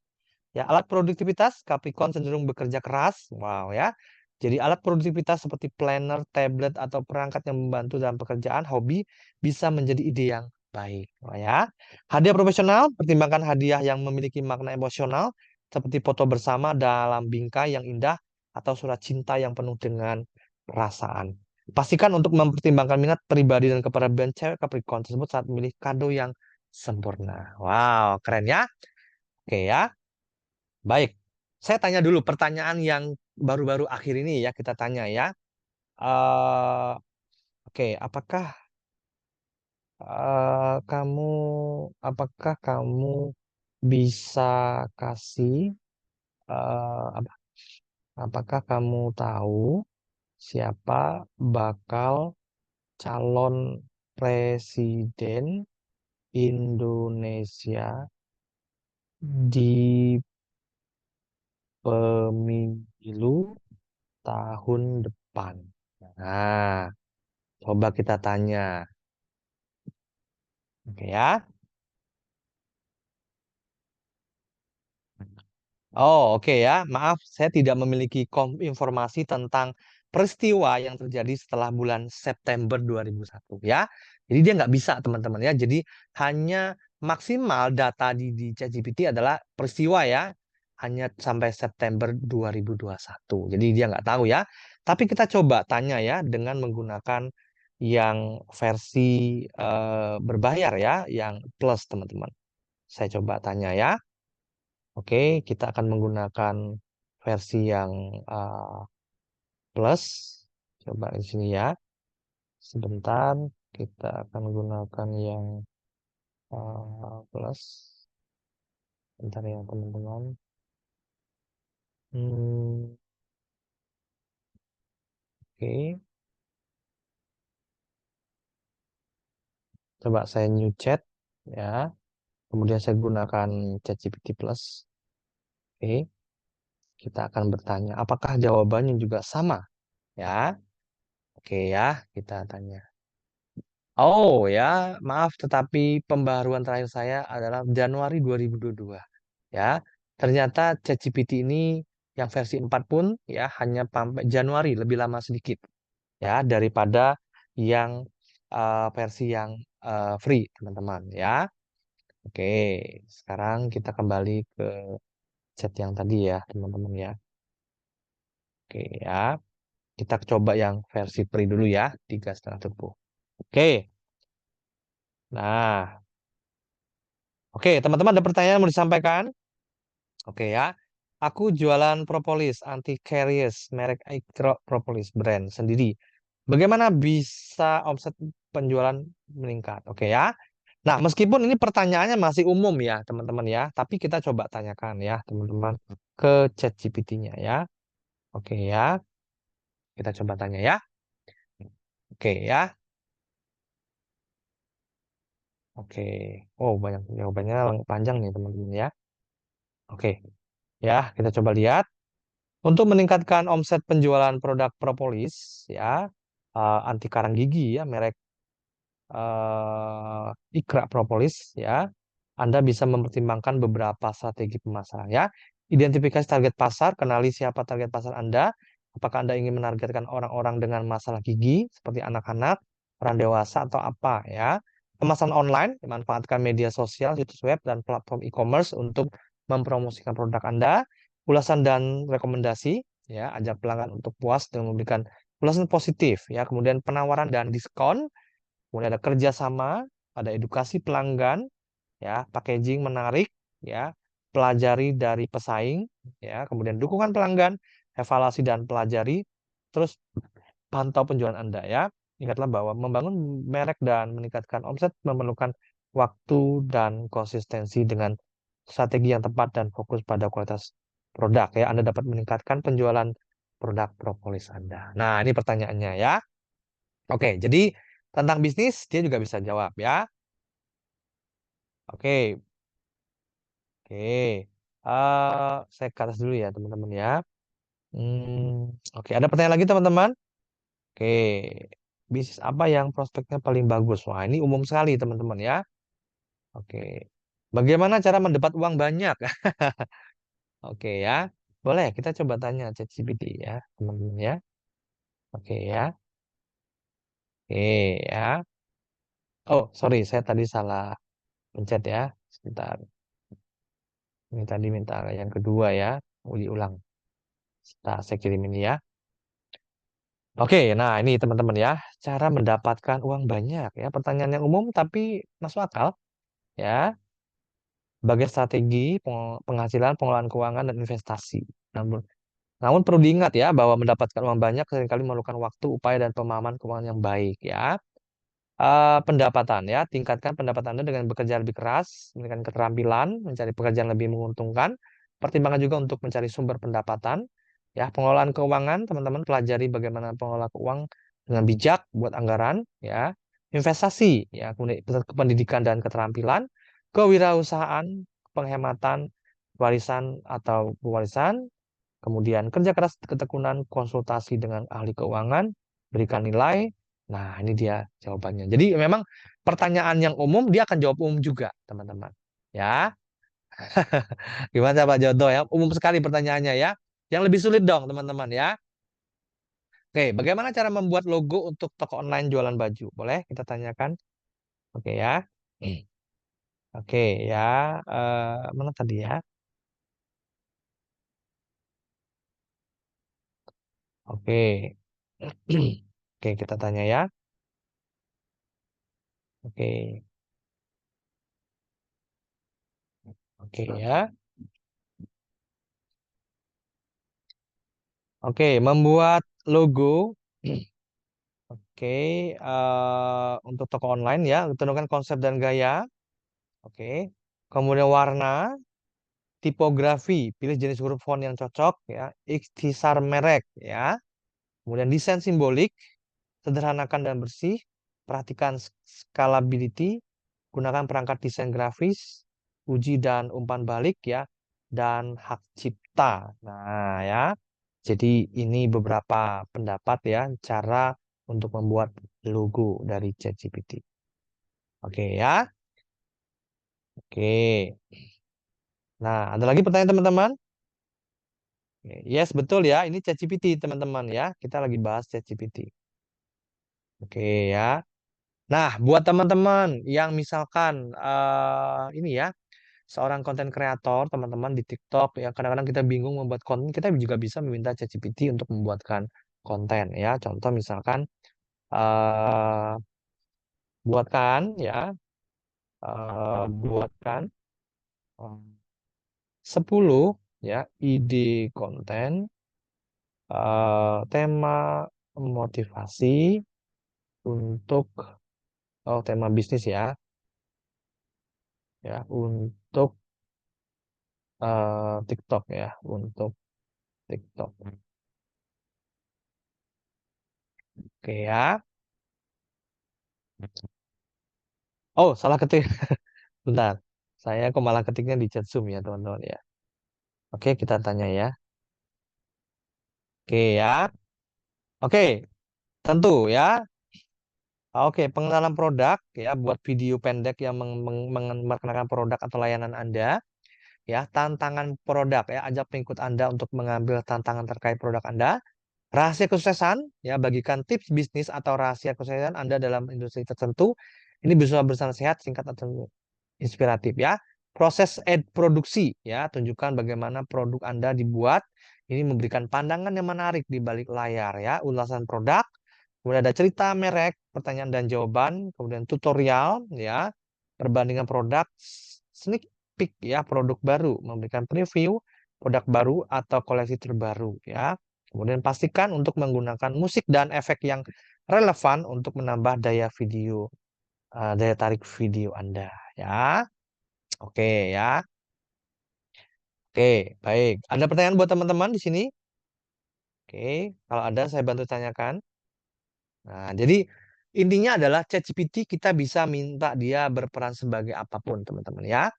Ya, alat produktivitas Capricorn cenderung bekerja keras. Wow ya. Jadi alat produktivitas seperti planner, tablet atau perangkat yang membantu dalam pekerjaan, hobi bisa menjadi ide yang Baik, oh ya. Hadiah profesional, pertimbangkan hadiah yang memiliki makna emosional, seperti foto bersama dalam bingkai yang indah atau surat cinta yang penuh dengan perasaan. Pastikan untuk mempertimbangkan minat pribadi dan kepribadian cewek Capricorn tersebut saat memilih kado yang sempurna. Wow, keren ya. Oke ya. Baik. Saya tanya dulu pertanyaan yang baru-baru akhir ini ya kita tanya ya. eh oke, kamu apakah kamu bisa kasih apa? Apakah kamu tahu siapa bakal calon presiden Indonesia di pemilu tahun depan? Nah, coba kita tanya. Oke ya. Oh, oke ya. Maaf, saya tidak memiliki informasi tentang peristiwa yang terjadi setelah bulan September 2001 ya. Jadi dia nggak bisa teman-teman ya. Jadi hanya maksimal data di ChatGPT adalah peristiwa ya. Hanya sampai September 2021. Jadi dia nggak tahu ya. Tapi kita coba tanya ya dengan menggunakan yang versi berbayar ya, yang plus teman-teman. Saya coba tanya ya. Oke, kita akan menggunakan versi yang plus. Coba di sini ya. Sebentar, kita akan menggunakan yang plus. Bentar ya, teman-teman. Hmm, oke, coba saya new chat ya. Kemudian saya gunakan ChatGPT Plus. Oke, kita akan bertanya, apakah jawabannya juga sama? Ya, oke ya, kita tanya. Oh ya, maaf, tetapi pembaruan terakhir saya adalah Januari 2022. Ya, ternyata ChatGPT ini yang versi 4 pun ya hanya sampai Januari, lebih lama sedikit ya daripada yang versi yang free, teman-teman ya. Oke, sekarang kita kembali ke chat yang tadi ya, teman-teman ya. Oke ya, kita coba yang versi free dulu ya, 3,5 turbo. Oke, nah. Oke, teman-teman ada pertanyaan yang mau disampaikan? Oke ya. Aku jualan propolis anti caries merek Icro Propolis brand sendiri. Bagaimana bisa omset penjualan meningkat? Oke ya. Nah, meskipun ini pertanyaannya masih umum ya, teman-teman ya, tapi kita coba tanyakan ya, teman-teman, ke ChatGPT-nya ya. Oke ya. Kita coba tanya ya. Oke ya. Oke. Oh, banyak jawabannya panjang nih, teman-teman ya. Oke. Ya, kita coba lihat. Untuk meningkatkan omset penjualan produk propolis, ya, anti karang gigi ya, merek Ikra Propolis, ya, Anda bisa mempertimbangkan beberapa strategi pemasaran, ya. Identifikasi target pasar, kenali siapa target pasar Anda. Apakah Anda ingin menargetkan orang-orang dengan masalah gigi, seperti anak-anak, orang dewasa, atau apa, ya. Pemasaran online, memanfaatkan media sosial, situs web, dan platform e-commerce untuk mempromosikan produk Anda. Ulasan dan rekomendasi, ya, ajak pelanggan untuk puas dan memberikan ulasan positif, ya. Kemudian penawaran dan diskon, kemudian ada kerjasama, ada edukasi pelanggan, ya, packaging menarik, ya, pelajari dari pesaing, ya, kemudian dukungan pelanggan, evaluasi dan pelajari, terus pantau penjualan Anda, ya. Ingatlah bahwa membangun merek dan meningkatkan omset memerlukan waktu dan konsistensi dengan strategi yang tepat dan fokus pada kualitas produk, ya. Anda dapat meningkatkan penjualan produk propolis Anda. Nah, ini pertanyaannya ya. Oke, jadi tentang bisnis dia juga bisa jawab ya. Oke, oke. Saya ke atas dulu ya teman-teman ya. Oke, ada pertanyaan lagi teman-teman? Oke, bisnis apa yang prospeknya paling bagus? Wah, ini umum sekali teman-teman ya. Oke, bagaimana cara mendapat uang banyak? Oke ya, boleh kita coba tanya ChatGPT ya teman-teman ya. Oke ya, oke ya. Oh, sorry, saya tadi salah pencet ya. Sebentar. Ini tadi minta yang kedua ya. Ulang. Saya kirim ini ya. Oke, nah ini teman-teman ya. Cara mendapatkan uang banyak ya. Pertanyaan yang umum tapi masuk akal ya. Sebagai strategi penghasilan, pengelolaan keuangan, dan investasi. Namun, namun perlu diingat ya bahwa mendapatkan uang banyak seringkali memerlukan waktu, upaya, dan pemahaman keuangan yang baik ya. Pendapatan ya, tingkatkan pendapatan Anda dengan bekerja lebih keras, meningkatkan keterampilan, mencari pekerjaan lebih menguntungkan. Pertimbangan juga untuk mencari sumber pendapatan. Ya, pengelolaan keuangan, teman-teman pelajari bagaimana pengelola keuangan dengan bijak buat anggaran, ya. Investasi, ya, kemudian pendidikan dan keterampilan, kewirausahaan, penghematan, warisan atau pewarisan, kemudian kerja keras, ketekunan, konsultasi dengan ahli keuangan, berikan nilai. Nah, ini dia jawabannya. Jadi memang pertanyaan yang umum dia akan jawab umum juga, teman-teman. Ya, gimana Pak Jodo ya? Umum sekali pertanyaannya ya. Yang lebih sulit dong, teman-teman ya. Oke, bagaimana cara membuat logo untuk toko online jualan baju? Boleh kita tanyakan? Oke ya. Oke ya. Mana tadi ya? Oke. Oke, kita tanya ya. Oke. Oke ya. Oke, membuat logo. Oke, untuk toko online ya, tentukan konsep dan gaya. Oke, kemudian warna, tipografi, pilih jenis huruf font yang cocok ya, ikhtisar merek ya. Kemudian desain simbolik, sederhanakan dan bersih. Perhatikan scalability, gunakan perangkat desain grafis, uji dan umpan balik ya, dan hak cipta. Nah ya, jadi ini beberapa pendapat ya, cara untuk membuat logo dari ChatGPT. Oke ya, oke. Nah, ada lagi pertanyaan teman-teman? Yes, betul ya. Ini ChatGPT teman-teman ya. Kita lagi bahas ChatGPT. Oke ya. Nah, buat teman-teman yang misalkan ini ya, seorang konten kreator, teman-teman di TikTok ya, kadang-kadang kita bingung membuat konten, kita juga bisa meminta ChatGPT untuk membuatkan konten ya. Contoh misalkan eh buatkan ya, buatkan eh, 10 ya ide konten tema motivasi untuk tema bisnis ya untuk TikTok ya, untuk TikTok. Oke ya. Oh, salah ketik. Bentar. Saya kok malah ketiknya di chat Zoom ya, teman-teman ya. Oke, kita tanya ya. Oke ya. Oke, tentu ya. Oke, pengenalan produk ya, buat video pendek yang memperkenalkan produk atau layanan Anda. Ya, tantangan produk ya, ajak pengikut Anda untuk mengambil tantangan terkait produk Anda. Rahasia kesuksesan, ya bagikan tips bisnis atau rahasia kesuksesan Anda dalam industri tertentu. Ini bisa bersama sehat, singkat atau inspiratif ya. Proses produksi, ya tunjukkan bagaimana produk Anda dibuat. Ini memberikan pandangan yang menarik di balik layar ya. Ulasan produk, kemudian ada cerita merek, pertanyaan dan jawaban, kemudian tutorial ya, perbandingan produk, sneak peek ya produk baru, memberikan preview produk baru atau koleksi terbaru ya. Kemudian pastikan untuk menggunakan musik dan efek yang relevan untuk menambah daya tarik video Anda ya. Oke ya. Oke, baik. Ada pertanyaan buat teman-teman di sini? Oke, kalau ada saya bantu tanyakan. Nah, jadi intinya adalah ChatGPT kita bisa minta dia berperan sebagai apapun, teman-teman ya.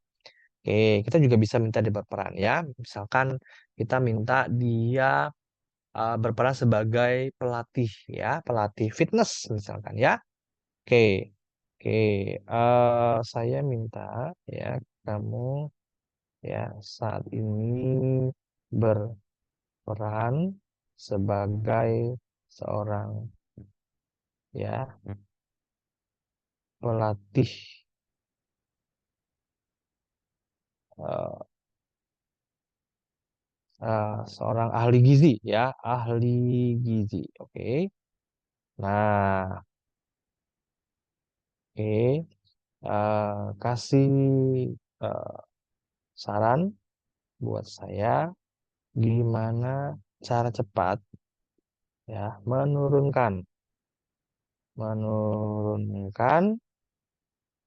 Oke, kita juga bisa minta dia berperan ya. Misalkan kita minta dia berperan sebagai pelatih ya, pelatih fitness misalkan ya. Oke, oke. Saya minta ya kamu ya saat ini berperan sebagai seorang ya pelatih eh, seorang ahli gizi ya, ahli gizi. Oke. Nah, oke. Kasih eh, saran buat saya gimana cara cepat ya menurunkan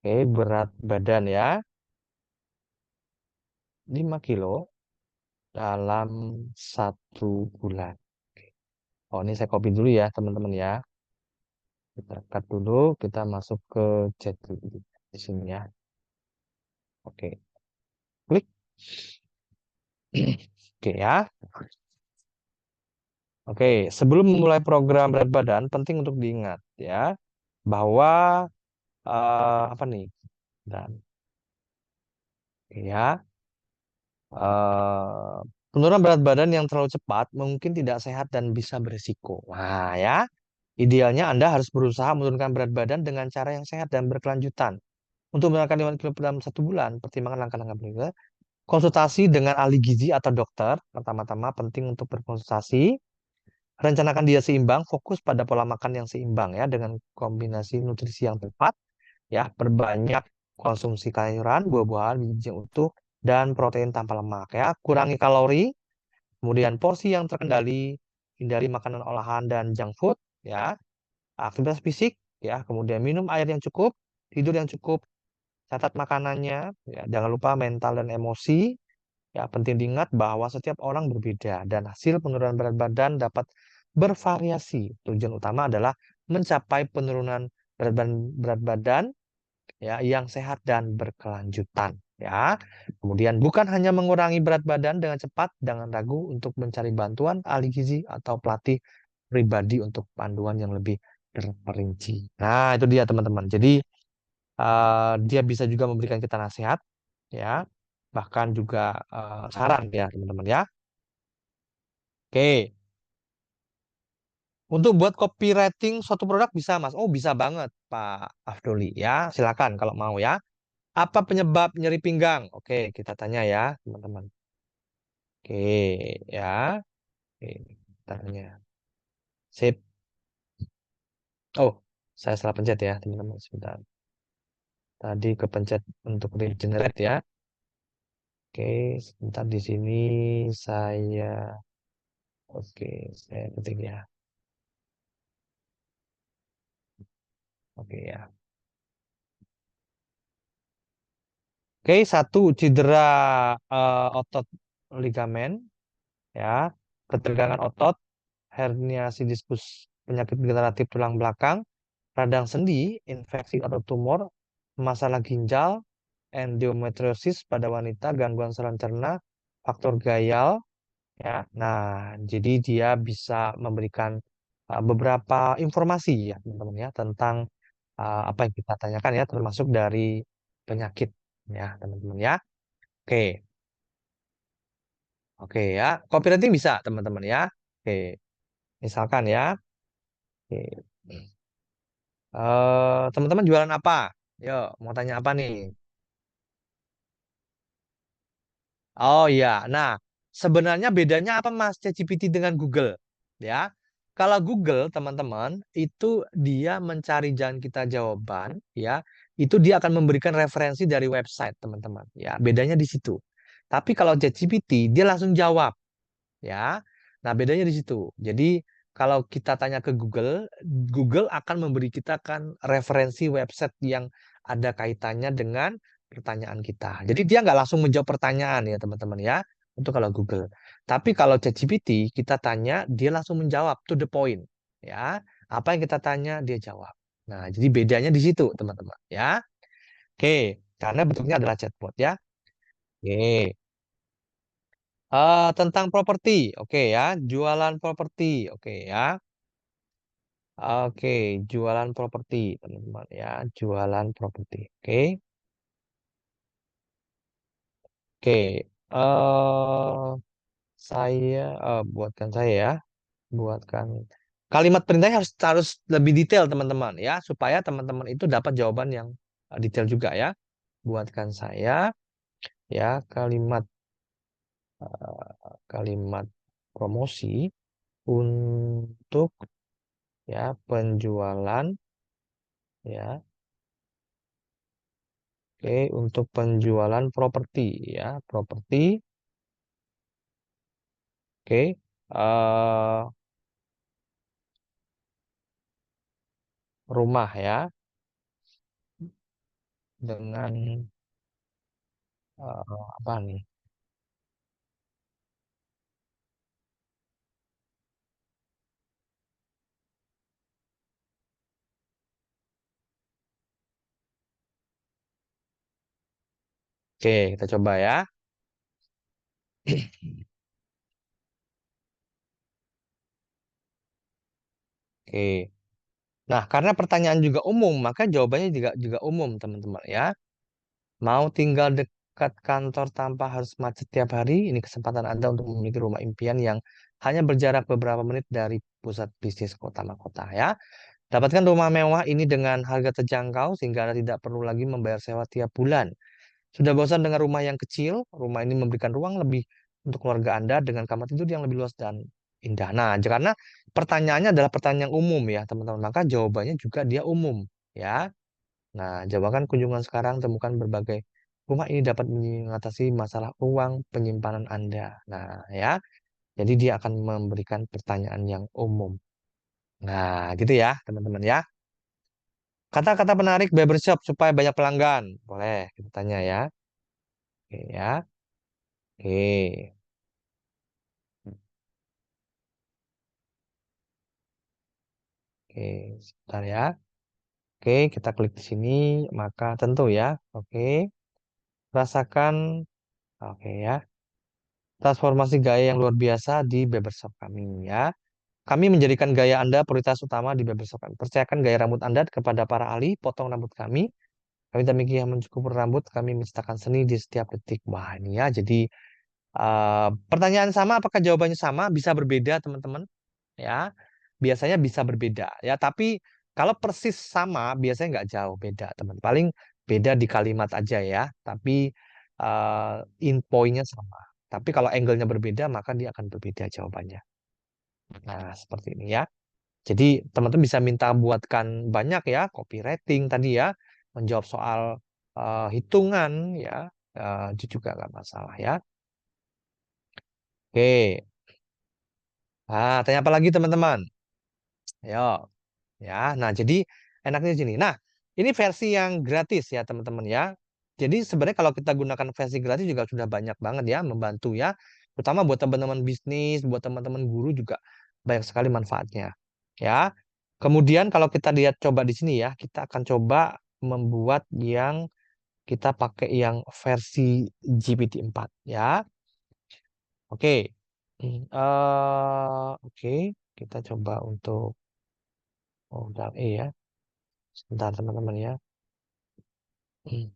berat badan ya 5 kilo dalam 1 bulan. Oke. Oh, ini saya copy dulu ya, teman-teman ya. Kita cut dulu, kita masuk ke chat dulu di sini ya. Oke, klik. Oke ya. Oke, sebelum memulai program berat badan, penting untuk diingat ya bahwa apa nih? Dan ya, eh, penurunan berat badan yang terlalu cepat mungkin tidak sehat dan bisa berisiko. Nah ya, idealnya Anda harus berusaha menurunkan berat badan dengan cara yang sehat dan berkelanjutan. Untuk menurunkan 5 kilo dalam 1 bulan, pertimbangkan langkah-langkah berikut. Konsultasi dengan ahli gizi atau dokter. Pertama-tama penting untuk berkonsultasi. Rencanakan diet seimbang, fokus pada pola makan yang seimbang ya dengan kombinasi nutrisi yang tepat ya, perbanyak konsumsi sayuran, buah-buahan, biji yang utuh dan protein tanpa lemak ya. Kurangi kalori, kemudian porsi yang terkendali, hindari makanan olahan dan junk food ya. Aktivitas fisik ya, kemudian minum air yang cukup, tidur yang cukup, catat makanannya ya. Jangan lupa mental dan emosi. Ya, penting diingat bahwa setiap orang berbeda dan hasil penurunan berat badan dapat bervariasi. Tujuan utama adalah mencapai penurunan berat badan ya yang sehat dan berkelanjutan ya. Kemudian bukan hanya mengurangi berat badan dengan cepat, jangan ragu untuk mencari bantuan ahli gizi atau pelatih pribadi untuk panduan yang lebih terperinci. Nah, itu dia teman-teman. Jadi dia bisa juga memberikan kita nasihat ya, bahkan juga saran ya teman-teman ya. Oke, untuk buat copywriting suatu produk bisa Mas. Oh bisa banget Pak Afdoli ya. Silakan kalau mau ya. Apa penyebab nyeri pinggang? Oke, kita tanya ya teman-teman. Oke ya. Oke, tanya. Sip. Oh, saya salah pencet ya teman-teman. Sebentar. Tadi kepencet untuk regenerate ya. Oke, sebentar di sini saya. Oke, saya ketik ya. Oke ya. Oke, satu cedera otot ligamen, ya, ketegangan otot, herniasi diskus, penyakit degeneratif tulang belakang, radang sendi, infeksi atau tumor, masalah ginjal, endometriosis pada wanita, gangguan saluran cerna, faktor gayal, ya. Nah, jadi dia bisa memberikan beberapa informasi ya, teman-teman ya, tentang apa yang kita tanyakan ya, termasuk dari penyakit ya, teman-teman ya. Oke, oke ya. Copywriting bisa, teman-teman ya. Oke, misalkan ya. Oke. Teman-teman jualan apa? Yuk, mau tanya apa nih? Oh iya, nah sebenarnya bedanya apa Mas ChatGPT dengan Google? Ya, kalau Google teman-teman itu dia mencari jalan kita jawaban, ya, itu dia akan memberikan referensi dari website teman-teman. Ya, bedanya di situ. Tapi kalau ChatGPT dia langsung jawab. Ya. Nah, bedanya di situ. Jadi, kalau kita tanya ke Google, Google akan memberi kita kan referensi website yang ada kaitannya dengan pertanyaan kita. Jadi dia nggak langsung menjawab pertanyaan ya teman-teman ya. Untuk kalau Google. Tapi kalau ChatGPT kita tanya dia langsung menjawab to the point ya. Apa yang kita tanya dia jawab. Nah, jadi bedanya di situ teman-teman ya. Oke, karena bentuknya adalah chatbot ya. Oke. Tentang properti, oke ya, jualan properti, oke ya, oke, jualan properti, teman-teman ya, jualan properti, oke, oke, saya buatkan saya ya, buatkan. Kalimat perintahnya harus harus lebih detail teman-teman ya, supaya teman-teman itu dapat jawaban yang detail juga ya. Buatkan saya ya kalimat promosi untuk ya penjualan ya. Oke, untuk penjualan properti ya, properti. Oke, rumah ya dengan apa nih? Oke, kita coba ya. Oke. Nah, karena pertanyaan juga umum, maka jawabannya juga juga umum, teman-teman ya. Mau tinggal dekat kantor tanpa harus macet tiap hari, ini kesempatan Anda untuk memiliki rumah impian yang hanya berjarak beberapa menit dari pusat bisnis kota mahkota ya. Dapatkan rumah mewah ini dengan harga terjangkau sehingga Anda tidak perlu lagi membayar sewa tiap bulan. Sudah bosan dengan rumah yang kecil? Rumah ini memberikan ruang lebih untuk keluarga Anda dengan kamar tidur yang lebih luas dan indah. Nah, karena pertanyaannya adalah pertanyaan yang umum ya, teman-teman. Maka jawabannya juga dia umum ya. Nah, jawaban kunjungan sekarang temukan berbagai rumah ini dapat mengatasi masalah uang penyimpanan Anda. Nah, ya. Jadi dia akan memberikan pertanyaan yang umum. Nah, gitu ya, teman-teman ya. Kata-kata penarik barbershop supaya banyak pelanggan. Boleh, kita tanya ya. Oke ya. Oke. Oke, sebentar ya. Oke, kita klik di sini, maka tentu ya. Oke, rasakan, oke ya, transformasi gaya yang luar biasa di barbershop kami ya. Kami menjadikan gaya Anda prioritas utama di barbershop kami. Percayakan gaya rambut Anda kepada para ahli potong rambut kami. Kami tak mikir yang mencukur rambut, kami menciptakan seni di setiap detik. Wah, ini ya. Jadi pertanyaan sama, apakah jawabannya sama? Bisa berbeda, teman-teman. Ya, biasanya bisa berbeda ya, tapi kalau persis sama biasanya nggak jauh beda teman, paling beda di kalimat aja ya, tapi in point-nya sama, tapi kalau angle-nya berbeda maka dia akan berbeda jawabannya. Nah, seperti ini ya, jadi teman-teman bisa minta buatkan banyak ya copywriting tadi ya, menjawab soal hitungan ya, itu juga nggak masalah ya. Oke, tanya apa lagi teman-teman? Ayo. Ya, nah jadi enaknya di sini. Nah, ini versi yang gratis ya teman-teman ya. Jadi sebenarnya kalau kita gunakan versi gratis juga sudah banyak banget ya membantu ya. Terutama buat teman-teman bisnis, buat teman-teman guru juga banyak sekali manfaatnya. Ya. Kemudian kalau kita lihat coba di sini ya, kita akan coba membuat yang kita pakai yang versi GPT-4 ya. Oke. Oke, kita coba untuk modal E ya. Sebentar teman-teman ya. Hmm,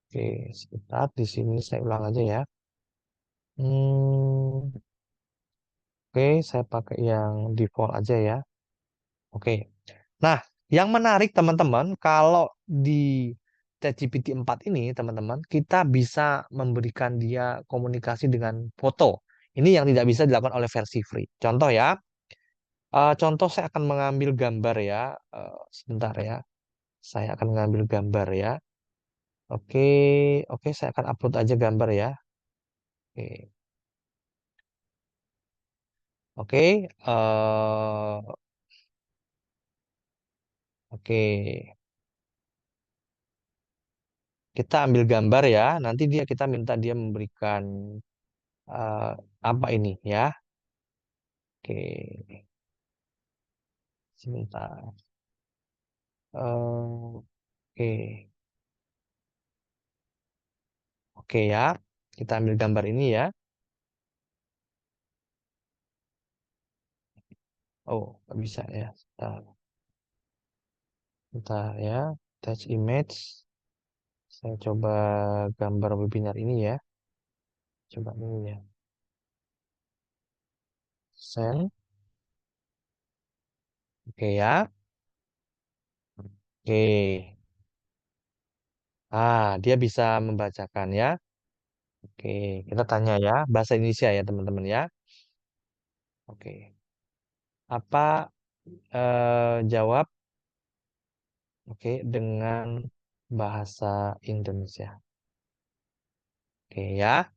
Oke, sebentar di sini saya ulang aja ya. Hmm, oke, saya pakai yang default aja ya. Oke. Nah, yang menarik teman-teman, kalau di ChatGPT 4 ini, teman-teman, kita bisa memberikan dia komunikasi dengan foto. Ini yang tidak bisa dilakukan oleh versi free. Contoh ya, contoh saya akan mengambil gambar ya. Sebentar ya, saya akan mengambil gambar ya. Oke, oke, saya akan upload aja gambar ya. Oke. Oke, oke, kita ambil gambar ya. Nanti kita minta dia memberikan eh, apa ini ya? Oke, sebentar. Oke, oke ya. Kita ambil gambar ini ya. Oh, nggak bisa ya. Sebentar ya. Attach image. Saya coba gambar webinar ini ya. Coba ini ya. Send. Oke ya. Oke. Dia bisa membacakan ya. Oke, kita tanya ya, bahasa Indonesia ya teman-teman ya. Oke. Apa jawab oke dengan bahasa Indonesia. Oke ya.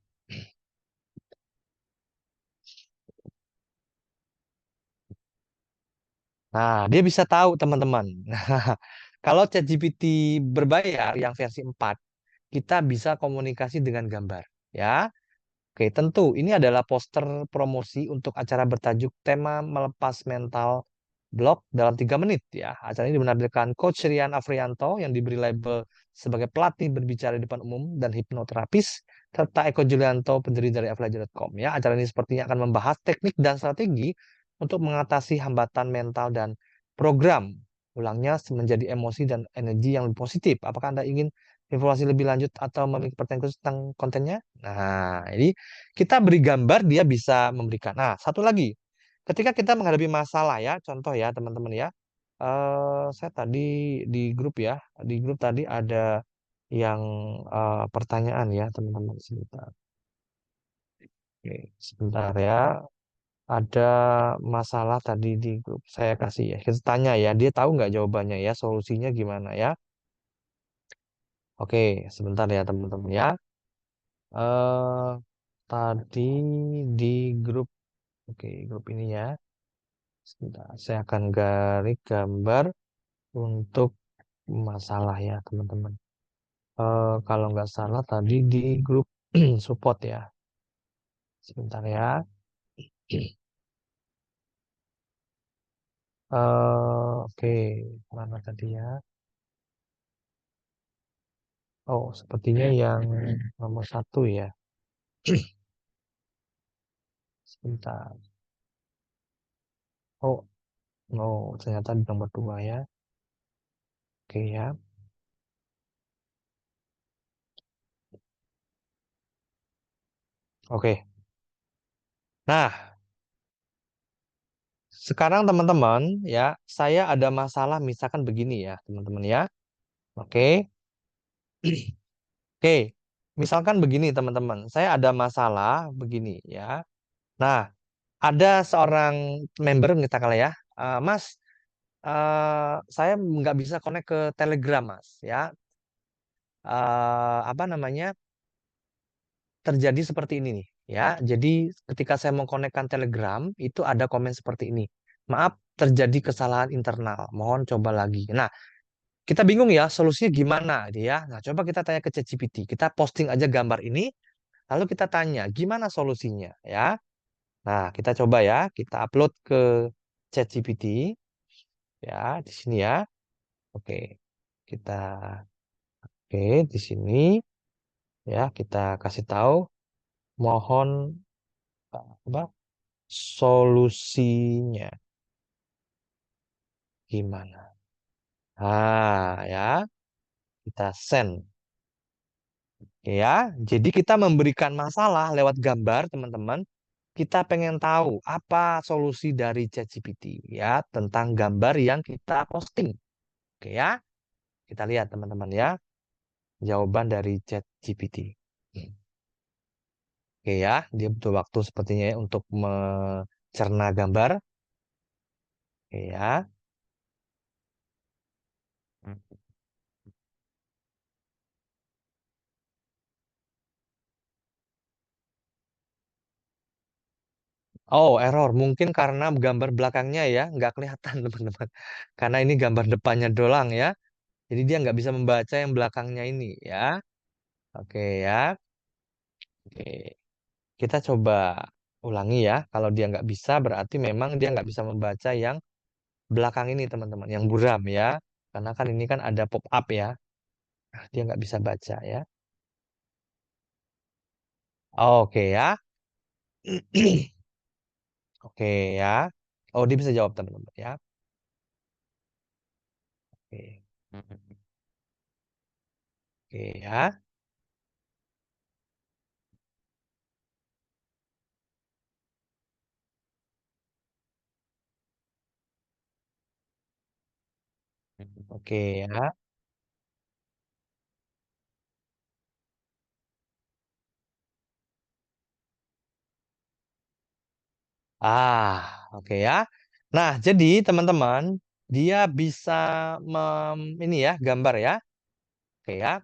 Nah, dia bisa tahu teman-teman. Kalau ChatGPT berbayar yang versi 4, kita bisa komunikasi dengan gambar ya. Oke, tentu ini adalah poster promosi untuk acara bertajuk tema melepas mental blok dalam 3 menit ya. Acara ini menampilkan Coach Rian Afrianto yang diberi label sebagai pelatih berbicara di depan umum dan hipnoterapis, serta Eko Julianto pendiri dari flyger.com ya. Acara ini sepertinya akan membahas teknik dan strategi untuk mengatasi hambatan mental dan program ulangnya menjadi emosi dan energi yang lebih positif. Apakah Anda ingin informasi lebih lanjut atau memiliki pertanyaan khusus tentang kontennya? Nah, ini kita beri gambar, dia bisa memberikan. Nah, satu lagi, ketika kita menghadapi masalah ya, contoh ya teman-teman ya, saya tadi di grup ya, di grup tadi ada yang pertanyaan ya teman-teman sebentar. Oke, sebentar ya, ada masalah tadi di grup saya kasih ya, kita tanya ya, dia tahu nggak jawabannya ya, solusinya gimana ya? Oke, sebentar ya teman-teman ya. eh Tadi di grup, oke, grup ini ya. Sebentar, saya akan garis gambar untuk masalah ya, teman-teman. Kalau nggak salah tadi di grup support ya. Sebentar ya. Oke, mana tadi ya? Oh, sepertinya yang nomor 1 ya. Sebentar. Oh, no, ternyata di nomor 2 ya. Oke ya. Oke. Nah, sekarang teman-teman ya, saya ada masalah misalkan begini ya, teman-teman ya. Oke. Oke, misalkan begini teman-teman, saya ada masalah begini ya. Nah, ada seorang member misalkan ya, Mas, saya nggak bisa connect ke Telegram Mas, ya. Apa namanya? Terjadi seperti ini nih, ya. Jadi ketika saya mau konekkan Telegram, itu ada komen seperti ini. Maaf, terjadi kesalahan internal. Mohon coba lagi. Nah, kita bingung ya, solusinya gimana, gitu ya. Nah, coba kita tanya ke ChatGPT. Kita posting aja gambar ini. Lalu kita tanya, gimana solusinya ya? Nah, kita coba ya, kita upload ke ChatGPT ya, di sini ya. Oke, kita oke di sini ya, kita kasih tahu mohon apa solusinya gimana. Ya, kita send ya. Jadi kita memberikan masalah lewat gambar, teman-teman. Kita pengen tahu apa solusi dari ChatGPT ya tentang gambar yang kita posting. Oke ya, kita lihat teman-teman ya jawaban dari ChatGPT. Oke ya, dia butuh waktu sepertinya ya untuk mencerna gambar. Oke ya. Oh, error. Mungkin karena gambar belakangnya ya nggak kelihatan teman-teman. Karena ini gambar depannya doang ya. Jadi dia nggak bisa membaca yang belakangnya ini ya. Oke ya. Oke. Kita coba ulangi ya. Kalau dia nggak bisa, berarti memang dia nggak bisa membaca yang belakang ini, teman-teman. Yang buram ya. Karena kan ini kan ada pop up ya. Nah, dia nggak bisa baca ya. Oke ya. Oke ya. Oh, dia bisa jawab, teman-teman ya. Oke. Oke ya. Oke ya. Oke ya. Nah, jadi teman-teman, dia bisa ini ya, gambar ya. Oke ya.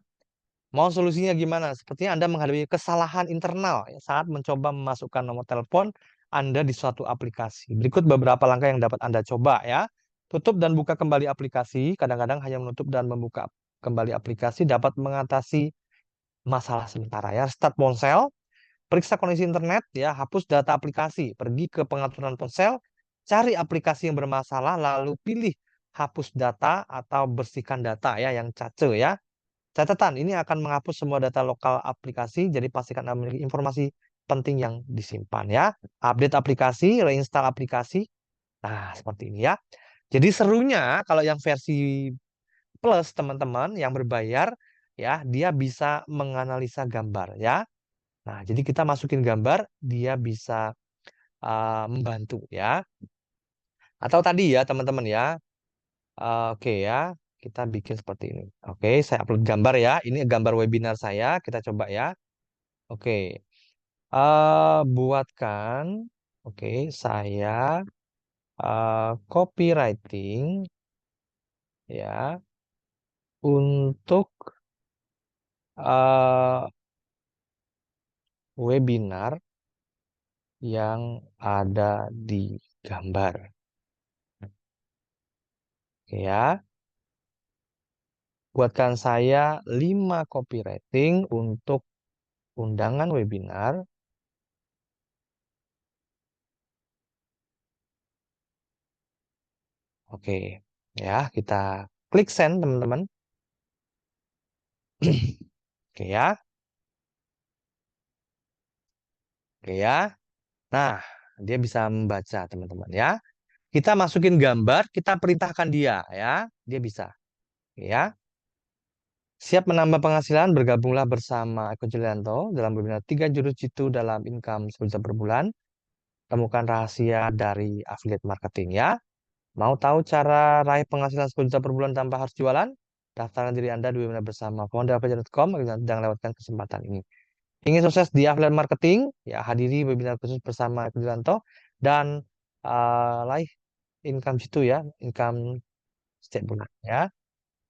Mau solusinya gimana? Sepertinya Anda menghadapi kesalahan internal ya, saat mencoba memasukkan nomor telepon Anda di suatu aplikasi. Berikut beberapa langkah yang dapat Anda coba ya. Tutup dan buka kembali aplikasi. Kadang-kadang hanya menutup dan membuka kembali aplikasi dapat mengatasi masalah sementara ya. Start ponsel, periksa koneksi internet ya, hapus data aplikasi, pergi ke pengaturan ponsel, cari aplikasi yang bermasalah, lalu pilih hapus data atau bersihkan data ya yang cache ya. Catatan, ini akan menghapus semua data lokal aplikasi, jadi pastikan Anda memiliki informasi penting yang disimpan ya. Update aplikasi, reinstall aplikasi. Nah, seperti ini ya. Jadi serunya kalau yang versi plus teman-teman yang berbayar ya, dia bisa menganalisa gambar ya. Nah, jadi kita masukin gambar, dia bisa membantu ya. Atau tadi ya teman-teman ya. Oke ya, kita bikin seperti ini. Oke, saya upload gambar ya. Ini gambar webinar saya. Kita coba ya. Oke, buatkan. Oke, saya copywriting ya untuk uh, webinar yang ada di gambar. Oke ya, buatkan saya 5 copywriting untuk undangan webinar. Oke, ya kita klik send teman-teman. Oke ya, oke ya. Nah, dia bisa membaca teman-teman ya. Kita masukin gambar, kita perintahkan dia ya, dia bisa. Oke ya. Siap menambah penghasilan, bergabunglah bersama Eko Julianto dalam webinar 3 jurus jitu dalam income 10 juta per bulan. Temukan rahasia dari affiliate marketing ya. Mau tahu cara raih penghasilan 10 juta per bulan tanpa harus jualan? Daftarkan diri Anda di webinar bersama founderafiliate.com dan jangan lewatkan kesempatan ini. Ingin sukses di affiliate marketing? Ya, hadiri webinar khusus bersama Eko Julianto dan raih income situ ya, income setiap bulan ya.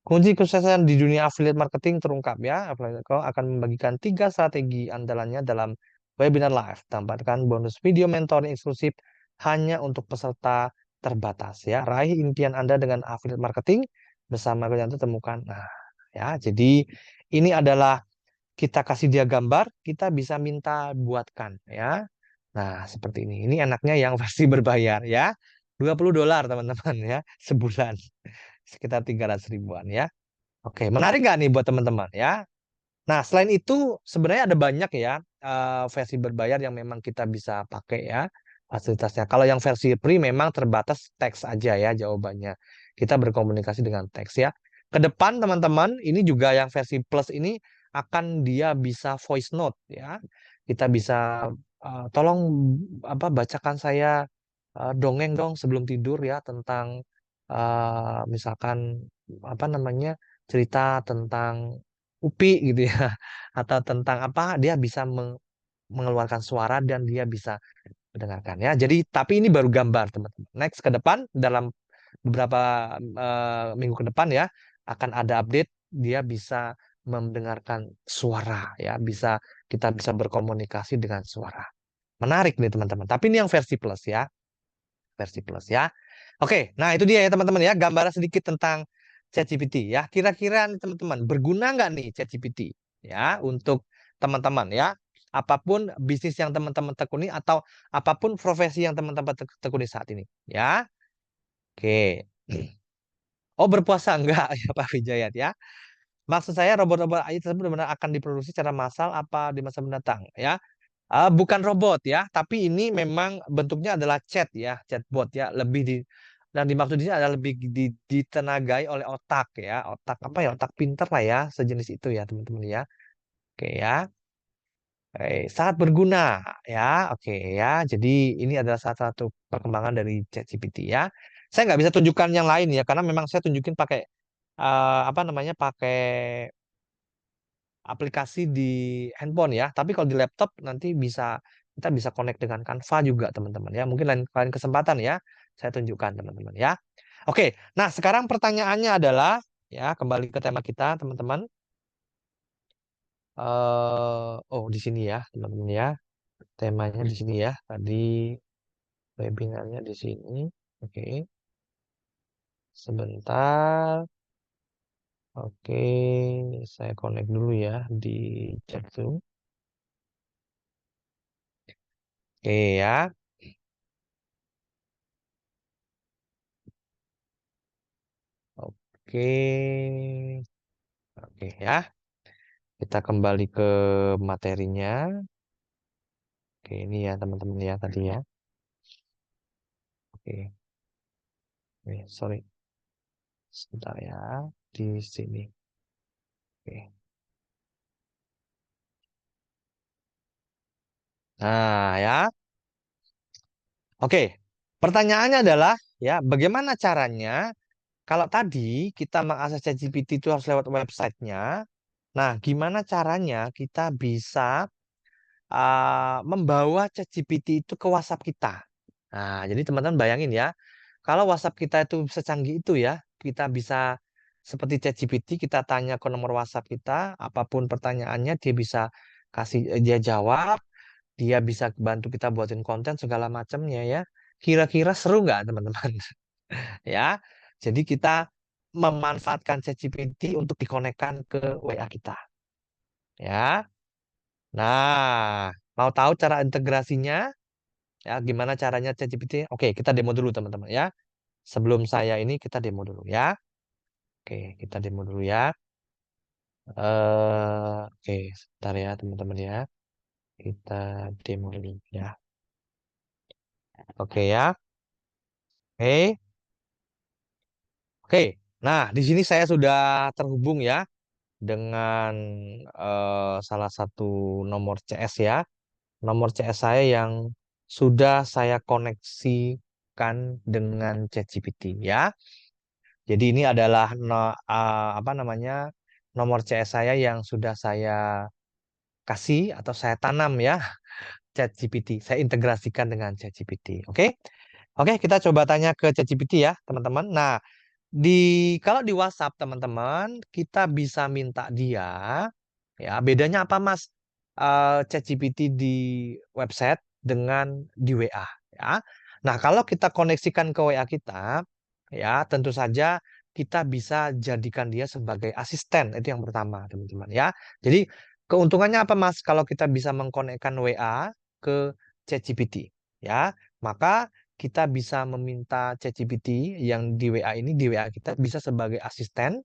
Kunci kesuksesan di dunia affiliate marketing terungkap ya. Affiliate.com akan membagikan 3 strategi andalannya dalam webinar live. Tambahkan bonus video mentoring eksklusif hanya untuk peserta terbatas ya. Raih impian Anda dengan affiliate marketing bersama yang temukan. Nah, ya, jadi ini adalah kita kasih dia gambar, kita bisa minta buatkan ya. Nah, seperti ini. Ini enaknya yang versi berbayar ya. $20 teman-teman ya, sebulan. Sekitar 300 ribuan ya. Oke, menarik nggak nih buat teman-teman ya? Nah, selain itu sebenarnya ada banyak ya versi berbayar yang memang kita bisa pakai ya fasilitasnya. Kalau yang versi free memang terbatas teks aja ya jawabannya. Kita berkomunikasi dengan teks ya. Ke depan teman-teman, ini juga yang versi plus ini akan dia bisa voice note ya. Kita bisa tolong bacakan saya dongeng dong sebelum tidur ya tentang misalkan apa namanya cerita tentang UPI gitu ya atau tentang apa dia bisa mengeluarkan suara dan dia bisa mendengarkan ya. Jadi tapi ini baru gambar teman-teman. Next ke depan dalam beberapa minggu ke depan ya akan ada update dia bisa mendengarkan suara ya, kita bisa berkomunikasi dengan suara. Menarik nih teman-teman. Tapi ini yang versi plus ya, versi plus ya. Oke, nah itu dia ya teman-teman ya, gambaran sedikit tentang ChatGPT ya. Kira-kira nih teman-teman, berguna nggak nih ChatGPT ya untuk teman-teman ya? Apapun bisnis yang teman-teman tekuni atau apapun profesi yang teman-teman tekuni saat ini ya. Oke. Oh, berpuasa enggak ya Pak Wijayat ya. Maksud saya robot-robot AI tersebut benar-benar akan diproduksi secara massal apa di masa mendatang ya. Bukan robot ya, tapi ini memang bentuknya adalah chat ya, chatbot ya, lebih di dan dimaksud ini adalah lebih ditenagai oleh otak ya, otak apa ya, otak pinter lah ya, sejenis itu ya teman-teman ya. Oke ya, sangat berguna ya, oke ya. Jadi ini adalah salah satu perkembangan dari ChatGPT ya. Saya nggak bisa tunjukkan yang lain ya, karena memang saya tunjukin pakai apa namanya pakai aplikasi di handphone ya. Tapi kalau di laptop nanti kita bisa connect dengan Canva juga teman-teman ya. Mungkin lain kesempatan ya saya tunjukkan teman-teman ya. Oke, nah sekarang pertanyaannya adalah ya kembali ke tema kita teman-teman. Oh di sini ya teman-teman ya. Temanya di sini ya. Tadi webinarnya di sini. Oke, sebentar. Oke, saya connect dulu ya di chat Zoom. Oke ya. Oke. Oke ya. Kita kembali ke materinya. Oke, ini ya teman-teman ya tadi ya. Oke. Sorry. Sebentar ya. Di sini. Oke. Nah, ya. Oke. Pertanyaannya adalah ya, bagaimana caranya kalau tadi kita mengakses ChatGPT itu harus lewat websitenya. Nah, gimana caranya kita bisa membawa ChatGPT itu ke WhatsApp kita. Nah, jadi teman-teman bayangin ya, kalau WhatsApp kita itu secanggih itu ya, kita bisa seperti ChatGPT, kita tanya ke nomor WhatsApp kita, apapun pertanyaannya dia bisa dia jawab, dia bisa bantu kita buatin konten segala macamnya ya. Kira-kira seru nggak teman-teman? Ya, jadi kita memanfaatkan ChatGPT untuk dikonekkan ke WA kita. Ya, nah mau tahu cara integrasinya? Ya, gimana caranya ChatGPT? Oke, kita demo dulu teman-teman ya. Sebelum saya ini kita demo dulu ya. Oke, kita demo dulu ya. Oke, sebentar ya teman-teman ya. Kita demo dulu ya. Oke ya. Oke. Oke. Nah, di sini saya sudah terhubung ya dengan salah satu nomor CS ya. Nomor CS saya yang sudah saya koneksikan dengan ChatGPT ya. Jadi ini adalah apa namanya nomor CS saya yang sudah saya kasih atau saya tanam ya ChatGPT. Saya integrasikan dengan ChatGPT. Oke, oke kita coba tanya ke ChatGPT ya teman-teman. Nah di kalau di WhatsApp teman-teman kita bisa minta dia ya bedanya apa Mas ChatGPT di website dengan di WA ya. Nah kalau kita koneksikan ke WA kita ya tentu saja kita bisa jadikan dia sebagai asisten itu yang pertama teman-teman ya. Jadi keuntungannya apa Mas kalau kita bisa mengkonekkan WA ke ChatGPT ya maka kita bisa meminta ChatGPT yang di WA ini di WA kita bisa sebagai asisten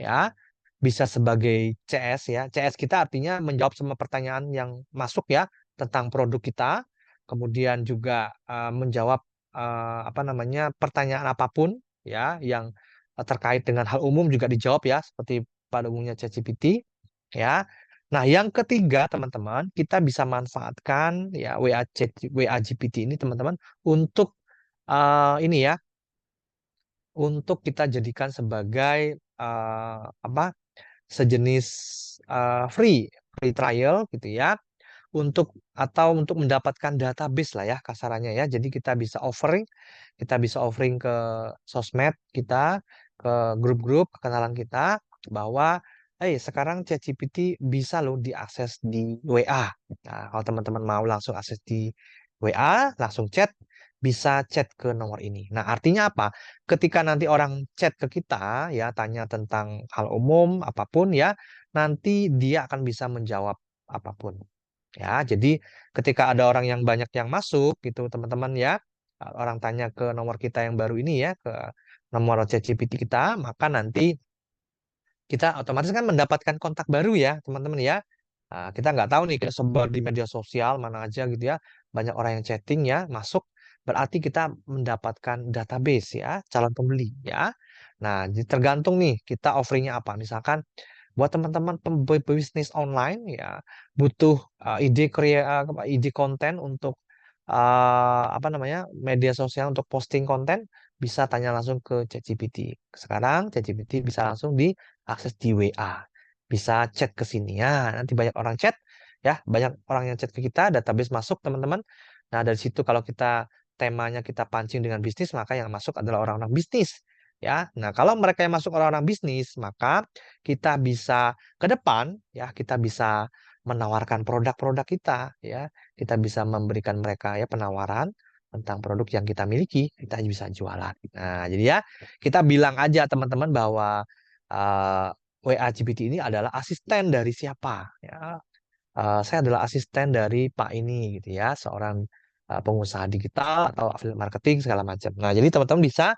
ya bisa sebagai CS ya. CS kita artinya menjawab semua pertanyaan yang masuk ya tentang produk kita, kemudian juga menjawab apa namanya pertanyaan apapun ya yang terkait dengan hal umum juga dijawab ya seperti pada umumnya ChatGPT ya. Nah, yang ketiga teman-teman, kita bisa manfaatkan ya WA GPT ini teman-teman untuk ini ya, untuk kita jadikan sebagai apa sejenis free trial gitu ya untuk atau untuk mendapatkan database lah ya kasarannya ya. Jadi kita bisa offering ke sosmed kita, ke grup-grup kenalan kita bahwa sekarang ChatGPT bisa loh diakses di WA. Nah, kalau teman-teman mau langsung akses di WA, langsung chat, bisa chat ke nomor ini. Nah, artinya apa? Ketika nanti orang chat ke kita ya tanya tentang hal umum apapun ya, nanti dia akan bisa menjawab apapun. Ya, jadi ketika ada orang yang banyak yang masuk gitu teman-teman ya, orang tanya ke nomor kita yang baru ini ya, ke nomor ChatGPT kita, maka nanti kita otomatis kan mendapatkan kontak baru ya teman-teman ya. Kita nggak tahu nih kita sebar di media sosial mana aja gitu ya, banyak orang yang chatting ya masuk, berarti kita mendapatkan database ya calon pembeli ya. Nah, jadi tergantung nih kita offeringnya apa. Misalkan buat teman-teman pebisnis online ya butuh ide konten untuk apa namanya media sosial untuk posting konten bisa tanya langsung ke ChatGPT. Sekarang ChatGPT bisa langsung diakses di WA. Bisa chat ke sini ya. Nanti banyak orang chat ya, banyak orang yang chat ke kita, database masuk teman-teman. Nah, dari situ kalau kita temanya kita pancing dengan bisnis, maka yang masuk adalah orang-orang bisnis. Ya, nah kalau mereka yang masuk orang-orang bisnis, maka kita bisa ke depan, ya kita bisa menawarkan produk-produk kita, ya kita bisa memberikan mereka ya penawaran tentang produk yang kita miliki, kita bisa jualan. Nah, jadi ya kita bilang aja teman-teman bahwa uh, WA GPT ini adalah asisten dari siapa, ya. Saya adalah asisten dari Pak ini gitu ya, seorang pengusaha digital atau affiliate marketing segala macam. Nah, jadi teman-teman bisa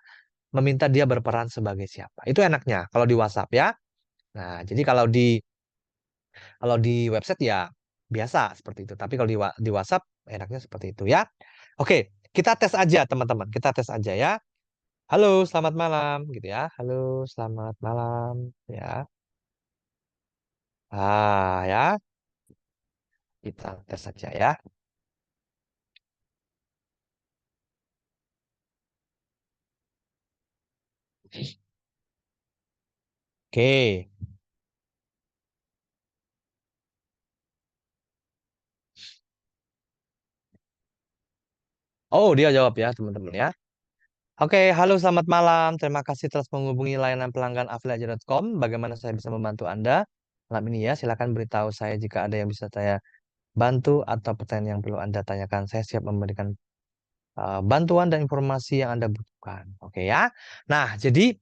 meminta dia berperan sebagai siapa. Itu enaknya kalau di WhatsApp ya. Nah, jadi kalau di website ya biasa seperti itu. Tapi kalau di WhatsApp enaknya seperti itu ya. Oke, kita tes aja teman-teman. Kita tes aja ya. Halo, selamat malam gitu ya. Halo, selamat malam ya. Ya, kita tes aja ya. Oke. Oh, dia jawab ya, teman-teman ya. Oke, halo selamat malam. Terima kasih telah menghubungi layanan pelanggan afiliaja.com. Bagaimana saya bisa membantu Anda malam ini ya? Silakan beritahu saya jika ada yang bisa saya bantu atau pertanyaan yang perlu Anda tanyakan. Saya siap memberikan bantuan dan informasi yang Anda butuhkan. Oke ya. Nah, jadi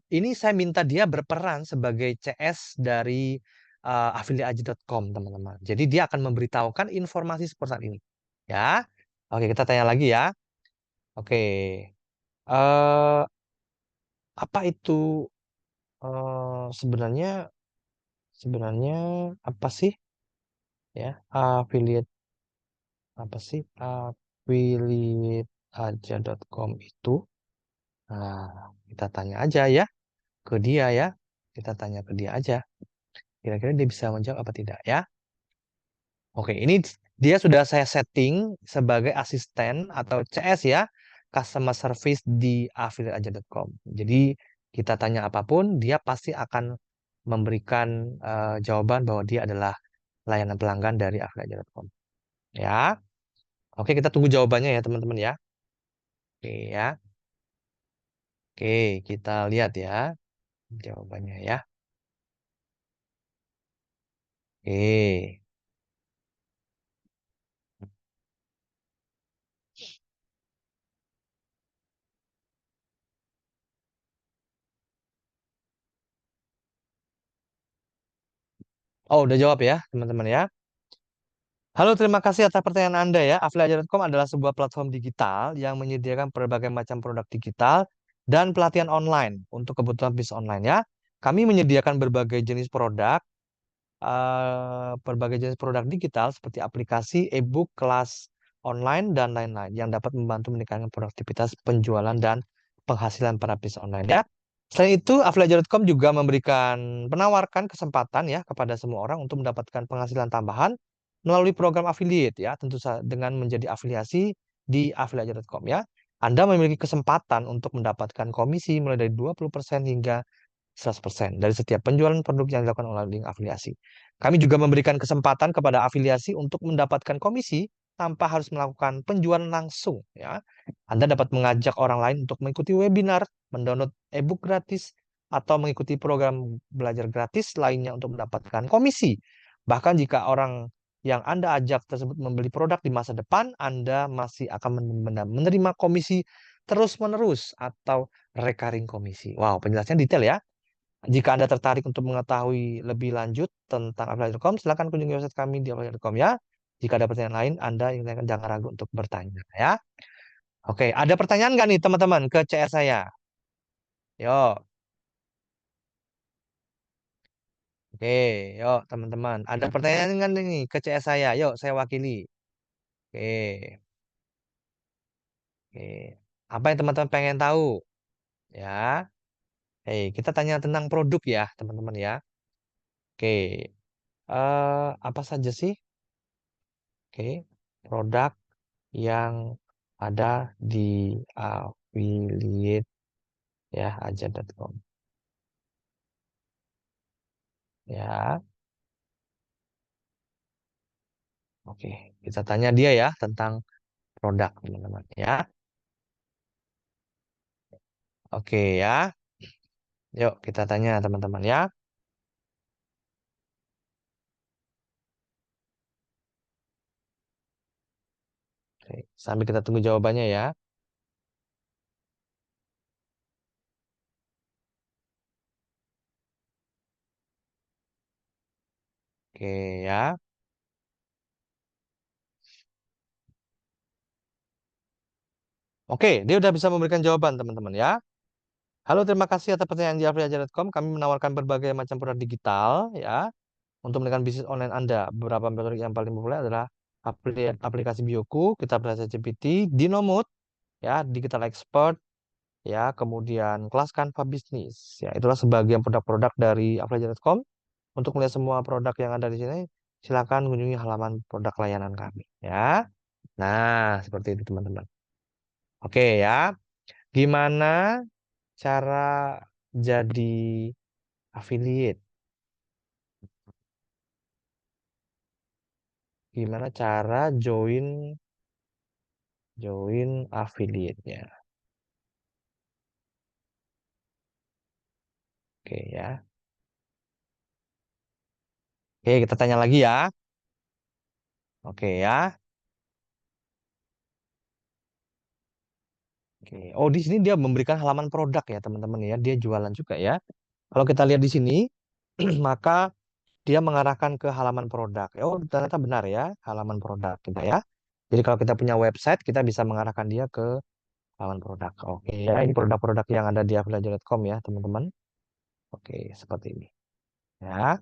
ini saya minta dia berperan sebagai CS dari afiliaja.com, teman-teman. Jadi dia akan memberitahukan informasi seperti ini. Ya. Oke, kita tanya lagi ya. Oke. eh Apa itu sebenarnya sebenarnya apa sih ya affiliate apa sih affiliateaja.com itu? Nah, kita tanya aja ya ke dia ya. Kita tanya ke dia aja. Kira-kira dia bisa menjawab apa tidak ya? Oke, ini dia sudah saya setting sebagai asisten atau CS ya, customer service di affiliateaja.com. Jadi kita tanya apapun, dia pasti akan memberikan jawaban bahwa dia adalah layanan pelanggan dari affiliateaja.com. Ya, oke kita tunggu jawabannya ya teman-teman ya. Oke ya, oke kita lihat ya jawabannya ya. Oke. Oh, udah jawab ya, teman-teman ya. Halo, terima kasih atas pertanyaan Anda ya. Afiliator.com adalah sebuah platform digital yang menyediakan berbagai macam produk digital dan pelatihan online untuk kebutuhan bisnis online ya. Kami menyediakan berbagai jenis produk digital seperti aplikasi, e-book, kelas online, dan lain-lain yang dapat membantu meningkatkan produktivitas penjualan dan penghasilan para bisnis online ya. Selain itu, Afiliator.com juga menawarkan kesempatan ya kepada semua orang untuk mendapatkan penghasilan tambahan melalui program affiliate ya, tentu saja dengan menjadi afiliasi di Afiliator.com ya. Anda memiliki kesempatan untuk mendapatkan komisi mulai dari 20% hingga 100% dari setiap penjualan produk yang dilakukan oleh link afiliasi. Kami juga memberikan kesempatan kepada afiliasi untuk mendapatkan komisi tanpa harus melakukan penjualan langsung ya. Anda dapat mengajak orang lain untuk mengikuti webinar, mendownload e-book gratis, atau mengikuti program belajar gratis lainnya untuk mendapatkan komisi. Bahkan jika orang yang Anda ajak tersebut membeli produk di masa depan, Anda masih akan menerima komisi terus-menerus atau recurring komisi. Wow, penjelasannya detail ya. Jika Anda tertarik untuk mengetahui lebih lanjut tentang Apply.com, silakan kunjungi website kami di Apply.com ya. Jika ada pertanyaan lain, Anda jangan ragu untuk bertanya ya. Oke, ada pertanyaan nggak nih teman-teman ke CS saya? Yuk, oke, yuk teman-teman. Ada pertanyaan nggak nih ke CS saya? Yuk, saya wakili. Oke, oke. Apa yang teman-teman pengen tahu? Ya, kita tanya tentang produk ya, teman-teman ya. Oke, apa saja sih? Oke, produk yang ada di affiliate ya aja.com ya. Oke, kita tanya dia ya tentang produk teman-teman ya. Oke ya. Yuk kita tanya teman-teman ya. Oke, sambil kita tunggu jawabannya ya. Oke ya. Oke, dia udah bisa memberikan jawaban teman-teman ya. Halo, terima kasih atas pertanyaan di afiliaja.com. Kami menawarkan berbagai macam produk digital ya untuk menekan bisnis online Anda. Beberapa produk yang paling populer adalah aplikasi Bioku, Kitab Bahasa GPT, Dinomod, ya, Digital Expert, ya, kemudian kelas Canva Bisnis. Ya, itulah sebagian produk-produk dari afiliaja.com. Untuk melihat semua produk yang ada di sini, silakan kunjungi halaman produk layanan kami, ya. Nah, seperti itu teman-teman. Oke ya. Gimana cara jadi affiliate? Gimana cara join affiliate-nya? Oke ya. Oke, kita tanya lagi ya. Oke ya. Oke. Oh, di sini dia memberikan halaman produk ya, teman-teman ya. Dia jualan juga ya. Kalau kita lihat di sini, maka dia mengarahkan ke halaman produk. Oh, ternyata benar ya, halaman produk kita ya. Jadi kalau kita punya website, kita bisa mengarahkan dia ke halaman produk. Oke ya, ini produk-produk yang ada di afiliator.com ya, teman-teman. Oke, seperti ini. Ya.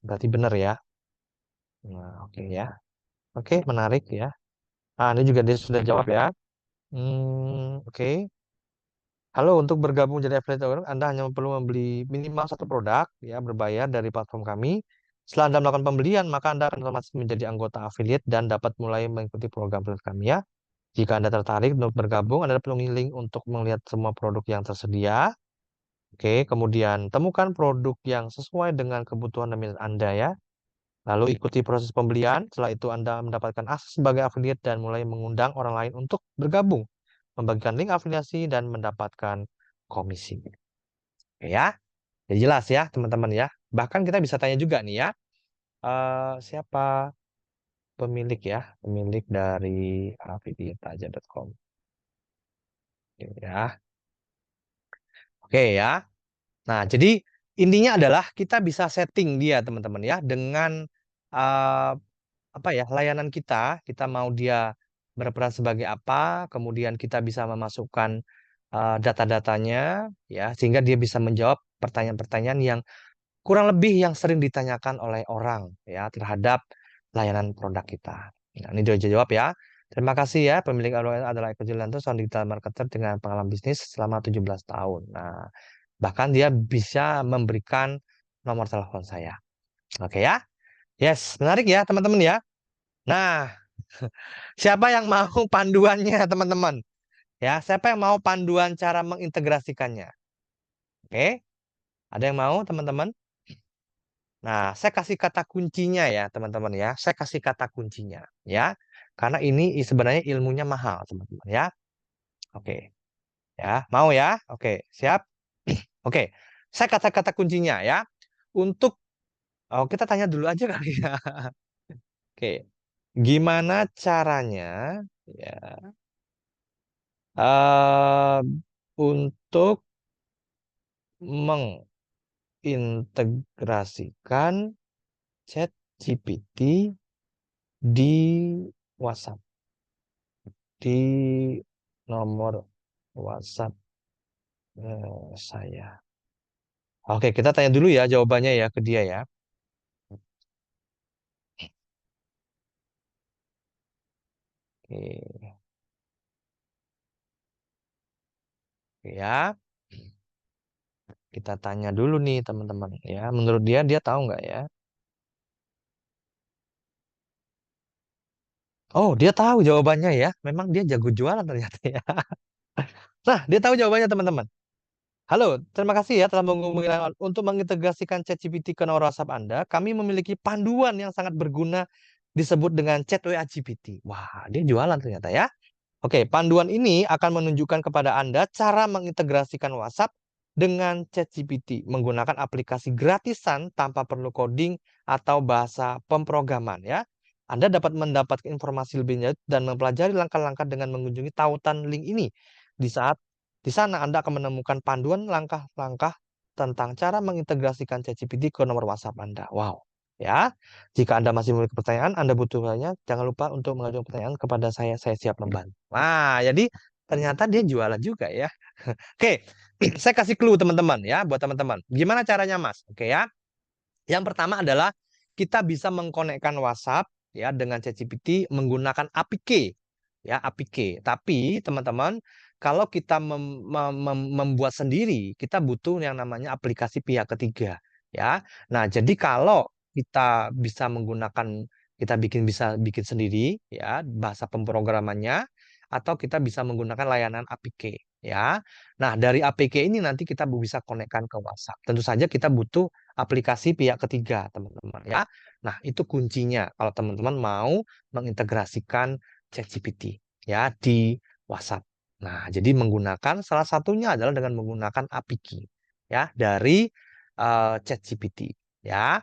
Berarti benar ya. Nah, oke ya. Oke, menarik ya. Ah, ini juga dia sudah jawab ya. Oke. Halo, untuk bergabung jadi affiliate, Anda hanya perlu membeli minimal satu produk ya berbayar dari platform kami. Setelah Anda melakukan pembelian, maka Anda akan otomatis menjadi anggota affiliate dan dapat mulai mengikuti program affiliate kami ya. Jika Anda tertarik untuk bergabung, Anda perlu link untuk melihat semua produk yang tersedia. Oke, kemudian temukan produk yang sesuai dengan kebutuhan dan minat Anda ya. Lalu ikuti proses pembelian. Setelah itu Anda mendapatkan akses sebagai affiliate dan mulai mengundang orang lain untuk bergabung, membagikan link afiliasi dan mendapatkan komisi. Oke ya, jadi jelas ya teman-teman ya. Bahkan kita bisa tanya juga nih ya, siapa pemilik ya, pemilik dari affiliateaja.com. Oke ya, oke ya. Nah, jadi intinya adalah kita bisa setting dia teman-teman ya dengan eh, apa ya layanan kita. Kita mau dia berperan sebagai apa, kemudian kita bisa memasukkan data-datanya ya sehingga dia bisa menjawab pertanyaan-pertanyaan yang kurang lebih yang sering ditanyakan oleh orang ya terhadap layanan produk kita. Nah, ini dia jawab ya. Terima kasih ya, pemilik AWS adalah Eko Julianto, seorang digital marketer dengan pengalaman bisnis selama 17 tahun. Nah, bahkan dia bisa memberikan nomor telepon saya. Oke ya. Yes, menarik ya teman-teman ya. Nah, siapa yang mau panduannya teman-teman? Ya, siapa yang mau panduan cara mengintegrasikannya? Oke, ada yang mau teman-teman? Nah, saya kasih kata kuncinya ya, teman-teman ya. Saya kasih kata kuncinya ya. Karena ini sebenarnya ilmunya mahal, teman-teman ya. Oke, ya. Mau ya? Oke, siap? Oke. Saya kata-kata kuncinya ya. Untuk kita tanya dulu aja kali ya. Oke. Gimana caranya ya eh untuk mengintegrasikan chat GPT di WhatsApp? Di nomor WhatsApp saya. Oke, kita tanya dulu ya jawabannya ya ke dia ya. Oke, ya. Kita tanya dulu nih teman-teman ya. Menurut dia tahu nggak ya? Oh, dia tahu jawabannya ya. Memang dia jago jualan ternyata ya. Nah, dia tahu jawabannya teman-teman. Halo, terima kasih ya telah menghubungi untuk mengintegrasikan ChatGPT ke nomor WhatsApp Anda. Kami memiliki panduan yang sangat berguna disebut dengan Chat WA GPT. Wah, dia jualan ternyata ya. Oke, panduan ini akan menunjukkan kepada Anda cara mengintegrasikan WhatsApp dengan ChatGPT menggunakan aplikasi gratisan tanpa perlu coding atau bahasa pemrograman ya. Anda dapat mendapatkan informasi lebih lanjut dan mempelajari langkah-langkah dengan mengunjungi tautan link ini. Di sana Anda akan menemukan panduan langkah-langkah tentang cara mengintegrasikan ChatGPT ke nomor WhatsApp Anda. Wow, ya. Jika Anda masih memiliki pertanyaan, Anda butuh banyak, jangan lupa untuk mengajukan pertanyaan kepada saya siap membantu. Wah, jadi ternyata dia jualan juga ya. Oke, saya kasih clue teman-teman ya, buat teman-teman. Gimana caranya, Mas? Oke ya. Yang pertama adalah kita bisa mengkonekkan WhatsApp ya dengan ChatGPT menggunakan APK ya APK. Tapi teman-teman kalau kita membuat sendiri kita butuh yang namanya aplikasi pihak ketiga ya. Nah, jadi kalau kita bisa menggunakan kita bisa bikin sendiri ya bahasa pemrogramannya atau kita bisa menggunakan layanan APK ya. Nah, dari APK ini nanti kita bisa konekkan ke WhatsApp. Tentu saja kita butuh aplikasi pihak ketiga, teman-teman ya. Nah, itu kuncinya kalau teman-teman mau mengintegrasikan ChatGPT ya di WhatsApp. Nah, jadi menggunakan salah satunya adalah dengan menggunakan APK ya dari ChatGPT ya.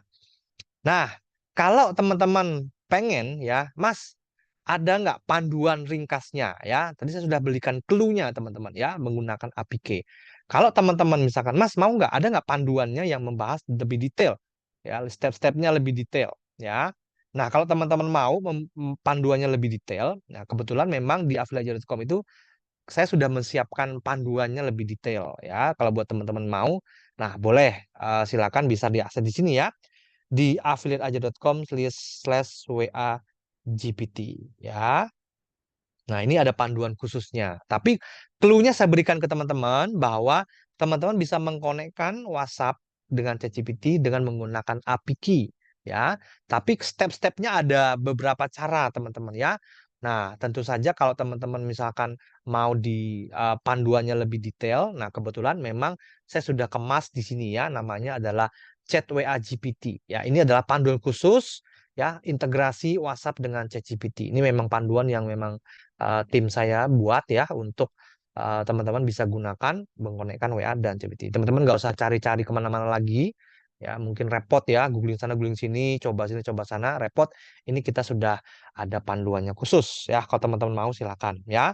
Nah, kalau teman-teman pengen ya, Mas, ada nggak panduan ringkasnya ya? Tadi saya sudah belikan clue-nya teman-teman ya, menggunakan APK. Kalau teman-teman misalkan, Mas, mau nggak ada nggak panduannya yang membahas lebih detail ya, step-stepnya lebih detail ya. Nah, kalau teman-teman mau panduannya lebih detail, nah kebetulan memang di afiliator.com itu saya sudah menyiapkan panduannya lebih detail ya. Kalau buat teman-teman mau, nah boleh silakan bisa diakses di sini ya di affiliateaja.com/WA GPT ya. Nah, ini ada panduan khususnya. Tapi clue-nya saya berikan ke teman-teman bahwa teman-teman bisa mengkonekkan WhatsApp dengan ChatGPT dengan menggunakan APK ya. Tapi step-stepnya ada beberapa cara teman-teman ya. Nah, tentu saja kalau teman-teman misalkan mau di panduannya lebih detail, nah kebetulan memang saya sudah kemas di sini ya, namanya adalah Chat WA GPT. Ya, ini adalah panduan khusus ya, integrasi WhatsApp dengan ChatGPT. Ini memang panduan yang memang tim saya buat ya untuk teman-teman bisa gunakan mengkonekkan WA dan ChatGPT. Teman-teman nggak usah cari-cari kemana-mana lagi ya mungkin repot ya googling sana googling sini coba sini coba sana repot. Ini kita sudah ada panduannya khusus ya kalau teman-teman mau silakan ya.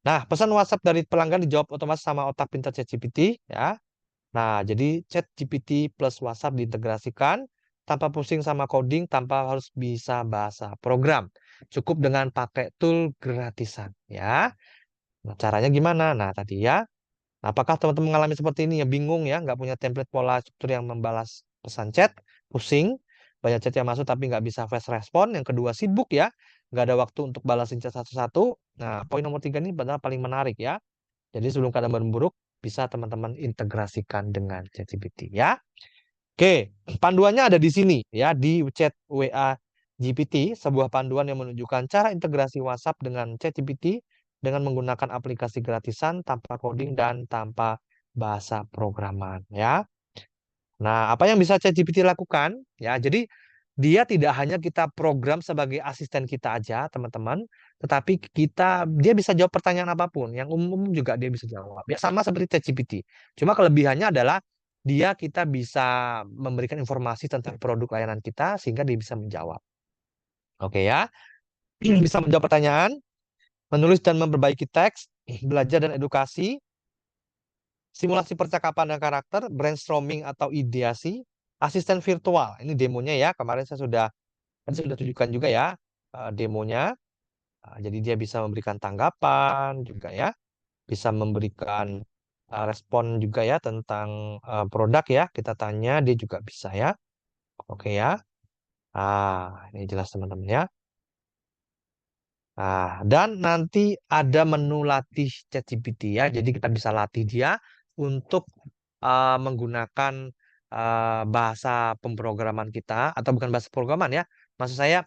Nah, pesan WhatsApp dari pelanggan dijawab otomatis sama otak pintar ChatGPT ya. Nah, jadi ChatGPT plus WhatsApp diintegrasikan tanpa pusing sama coding, tanpa harus bisa bahasa program. Cukup dengan pakai tool gratisan, ya. Nah, caranya gimana? Nah, tadi ya, apakah teman-teman mengalami seperti ini ya bingung ya, nggak punya template pola struktur yang membalas pesan chat, pusing, banyak chat yang masuk tapi nggak bisa fast respon. Yang kedua sibuk ya, nggak ada waktu untuk balasin chat satu-satu. Nah, poin nomor tiga ini padahal paling menarik ya. Jadi sebelum keadaan memburuk, bisa teman-teman integrasikan dengan ChatGPT ya. Oke, panduannya ada di sini ya di chat WA GPT, sebuah panduan yang menunjukkan cara integrasi WhatsApp dengan ChatGPT dengan menggunakan aplikasi gratisan tanpa coding dan tanpa bahasa programan ya. Nah, apa yang bisa ChatGPT lakukan? Ya, jadi dia tidak hanya kita program sebagai asisten kita aja, teman-teman, tetapi dia bisa jawab pertanyaan apapun, yang umum juga dia bisa jawab. Ya sama seperti ChatGPT. Cuma kelebihannya adalah kita bisa memberikan informasi tentang produk layanan kita sehingga dia bisa menjawab. Oke ya, bisa menjawab pertanyaan, menulis dan memperbaiki teks, belajar dan edukasi, simulasi percakapan dan karakter, brainstorming atau ideasi, asisten virtual. Ini demonya ya. Kemarin saya sudah tunjukkan juga ya demonya. Jadi dia bisa memberikan tanggapan juga ya, bisa memberikan respon juga ya tentang produk ya. Kita tanya dia juga bisa ya. Oke ya. Ini jelas teman-teman ya. Dan nanti ada menu latih ChatGPT ya. Jadi kita bisa latih dia untuk menggunakan bahasa pemrograman kita atau bukan bahasa pemrograman ya. Maksud saya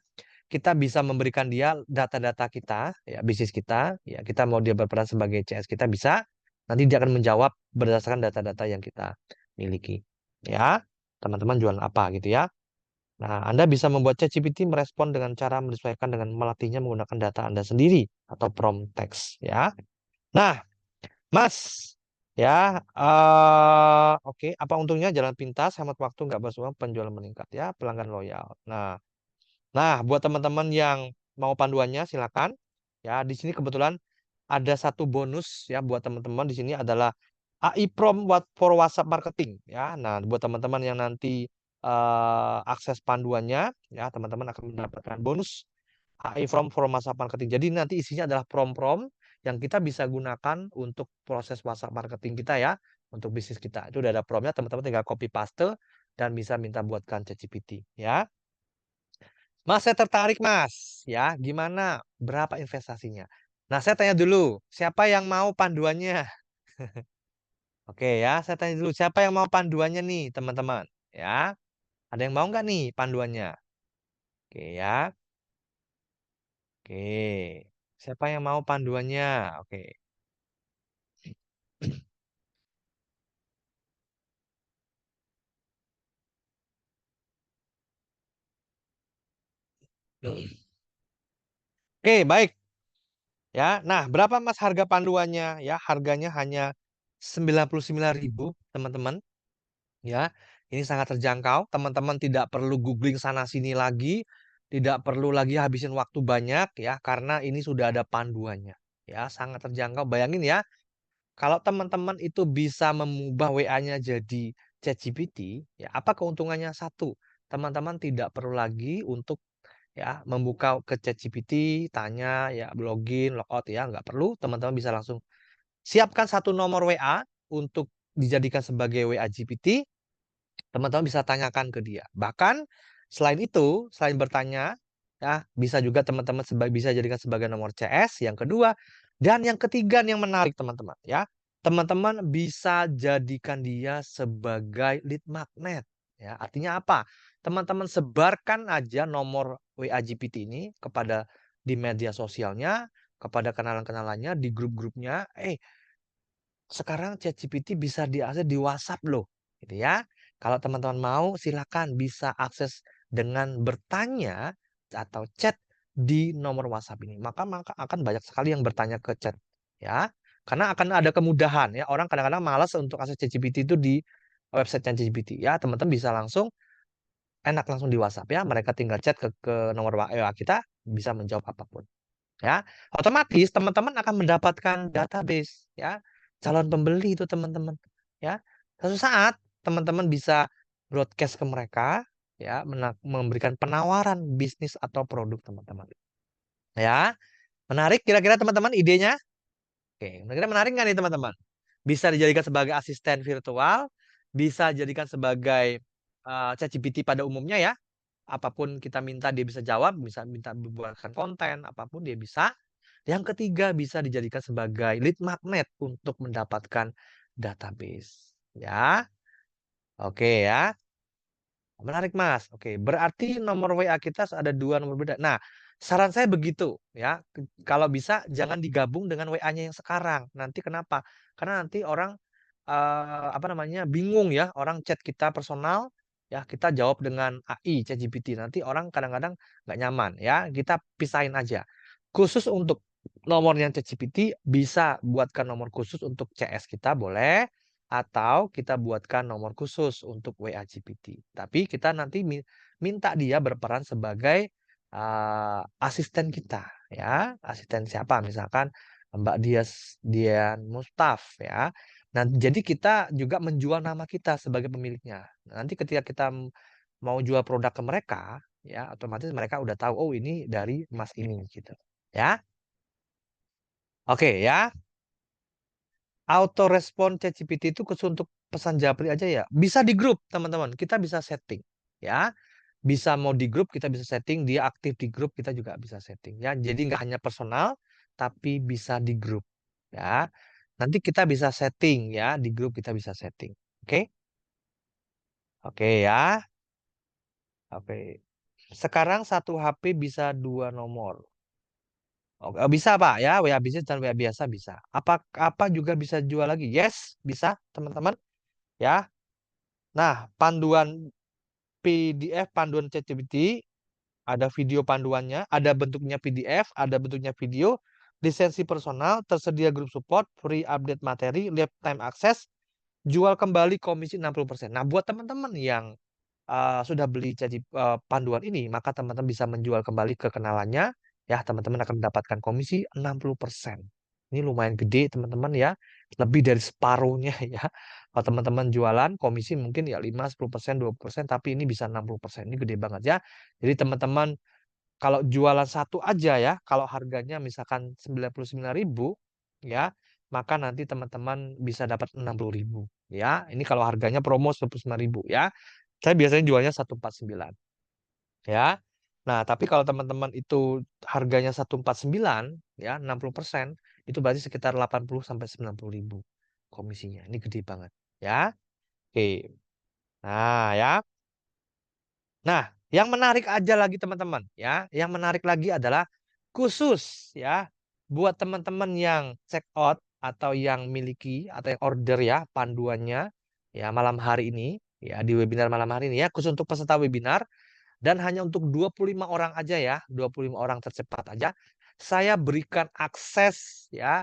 kita bisa memberikan dia data-data kita, ya bisnis kita, ya kita mau dia berperan sebagai CS kita bisa, nanti dia akan menjawab berdasarkan data-data yang kita miliki. Ya, teman-teman jualan apa gitu ya. Nah, Anda bisa membuat ChatGPT merespon dengan cara menyesuaikan dengan melatihnya menggunakan data Anda sendiri atau prompt text ya. Nah, Mas, ya, oke, apa untungnya jalan pintas, hemat waktu, nggak beruang, penjualan meningkat ya, pelanggan loyal. Nah, buat teman-teman yang mau panduannya silakan. Ya, di sini kebetulan ada satu bonus ya buat teman-teman di sini adalah AI Prompt for WhatsApp Marketing ya. Nah, buat teman-teman yang nanti akses panduannya ya, teman-teman akan mendapatkan bonus AI Prompt for WhatsApp Marketing. Jadi nanti isinya adalah prompt-prompt yang kita bisa gunakan untuk proses WhatsApp marketing kita ya, untuk bisnis kita. Itu udah ada promptnya, teman-teman tinggal copy paste dan bisa minta buatkan ChatGPT ya. Mas, saya tertarik, Mas. Ya, gimana? Berapa investasinya? Nah, saya tanya dulu, siapa yang mau panduannya? Oke ya, saya tanya dulu, siapa yang mau panduannya nih, teman-teman? Ya, ada yang mau nggak nih panduannya? Oke ya, oke. Siapa yang mau panduannya? Oke. Oke, baik. Ya, nah berapa Mas harga panduannya? Ya, harganya hanya 99.000, teman-teman. Ya, ini sangat terjangkau. Teman-teman tidak perlu googling sana sini lagi, tidak perlu lagi habisin waktu banyak ya, karena ini sudah ada panduannya. Ya, sangat terjangkau. Bayangin ya, kalau teman-teman itu bisa mengubah WA-nya jadi ChatGPT, ya apa keuntungannya? Satu, teman-teman tidak perlu lagi untuk ya membuka ke ChatGPT, tanya ya login, logout ya, nggak perlu. Teman-teman bisa langsung siapkan satu nomor WA untuk dijadikan sebagai WA GPT, teman-teman bisa tanyakan ke dia. Bahkan selain itu, selain bertanya, ya bisa juga teman-teman bisa jadikan sebagai nomor CS. Yang kedua dan yang ketiga yang menarik teman-teman, ya teman-teman bisa jadikan dia sebagai lead magnet. Ya, artinya apa? Teman-teman sebarkan aja nomor WA GPT ini kepada di media sosialnya, kepada kenalan-kenalannya, di grup-grupnya. Sekarang ChatGPT bisa diakses di WhatsApp loh, gitu ya. Kalau teman-teman mau, silakan bisa akses dengan bertanya atau chat di nomor WhatsApp ini. Maka akan banyak sekali yang bertanya ke chat, ya. Karena akan ada kemudahan ya. Orang kadang-kadang malas untuk akses ChatGPT itu di website ChatGPT ya. Teman-teman bisa langsung enak langsung di WhatsApp ya. Mereka tinggal chat ke nomor WA kita bisa menjawab apapun. Ya, otomatis teman-teman akan mendapatkan database ya, calon pembeli itu teman-teman ya. Suatu saat teman-teman bisa broadcast ke mereka ya, memberikan penawaran bisnis atau produk teman-teman ya. Menarik kira-kira teman-teman idenya? Oke, kira-kira menarik nggak nih teman-teman? Bisa dijadikan sebagai asisten virtual, bisa dijadikan sebagai ChatGPT pada umumnya ya. Apapun kita minta dia bisa jawab, bisa minta membuatkan konten, apapun dia bisa. Yang ketiga bisa dijadikan sebagai lead magnet untuk mendapatkan database. Ya, oke ya. Menarik Mas. Oke, berarti nomor WA kita ada dua nomor beda. Nah, saran saya begitu ya. Kalau bisa jangan digabung dengan WA-nya yang sekarang. Nanti kenapa? Karena nanti orang apa namanya bingung ya. Orang chat kita personal ya kita jawab dengan AI ChatGPT. Nanti orang kadang-kadang nggak nyaman ya. Kita pisahin aja. Khusus untuk nomornya ChatGPT bisa buatkan nomor khusus untuk CS kita boleh atau kita buatkan nomor khusus untuk WA GPT. Tapi kita nanti minta dia berperan sebagai asisten kita, ya. Asisten siapa? Misalkan Mbak Dian Mustaf, ya. Nah, jadi kita juga menjual nama kita sebagai pemiliknya. Nanti ketika kita mau jual produk ke mereka, ya, otomatis mereka udah tahu, oh ini dari Mas ini, gitu. Ya, oke ya. Auto respon ChatGPT itu khusus untuk pesan japri aja ya. Bisa di grup, teman-teman. Kita bisa setting, ya. Bisa mau di grup, kita bisa setting. Dia aktif di grup, kita juga bisa setting, ya. Jadi nggak hanya personal, tapi bisa di grup, ya. Nanti kita bisa setting, ya. Di grup kita bisa setting. Oke? Oke ya. Oke. Sekarang satu HP bisa dua nomor. Oke, bisa Pak ya, WA bisnis dan WA biasa bisa. Apa juga bisa jual lagi? Yes, bisa teman-teman ya. Nah, panduan PDF, panduan ChatGPT, ada video panduannya, ada bentuknya PDF, ada bentuknya video, lisensi personal, tersedia grup support, free update materi, lifetime access, jual kembali komisi 60%. Nah, buat teman-teman yang sudah beli jadi panduan ini, maka teman-teman bisa menjual kembali ke kenalannya, ya teman-teman akan mendapatkan komisi 60%. Ini lumayan gede teman-teman ya, lebih dari separuhnya ya. Kalau teman-teman jualan komisi mungkin ya 5, 10%, 20%, tapi ini bisa 60%. Ini gede banget ya. Jadi teman-teman kalau jualan satu aja ya, kalau harganya misalkan 99.000 ya, maka nanti teman-teman bisa dapat 60.000 ya. Ini kalau harganya promo 99.000 ya. Saya biasanya jualnya 149 ya. Nah, tapi kalau teman-teman itu harganya 149 ya, 60%, itu berarti sekitar 80 sampai 90.000 komisinya. Ini gede banget ya. Oke. Nah, ya. Nah, yang menarik aja lagi teman-teman ya, yang menarik lagi adalah khusus ya buat teman-teman yang check out atau yang miliki atau yang order ya panduannya ya malam hari ini ya di webinar malam hari ini ya khusus untuk peserta webinar dan hanya untuk 25 orang aja ya, 25 orang tercepat aja. Saya berikan akses ya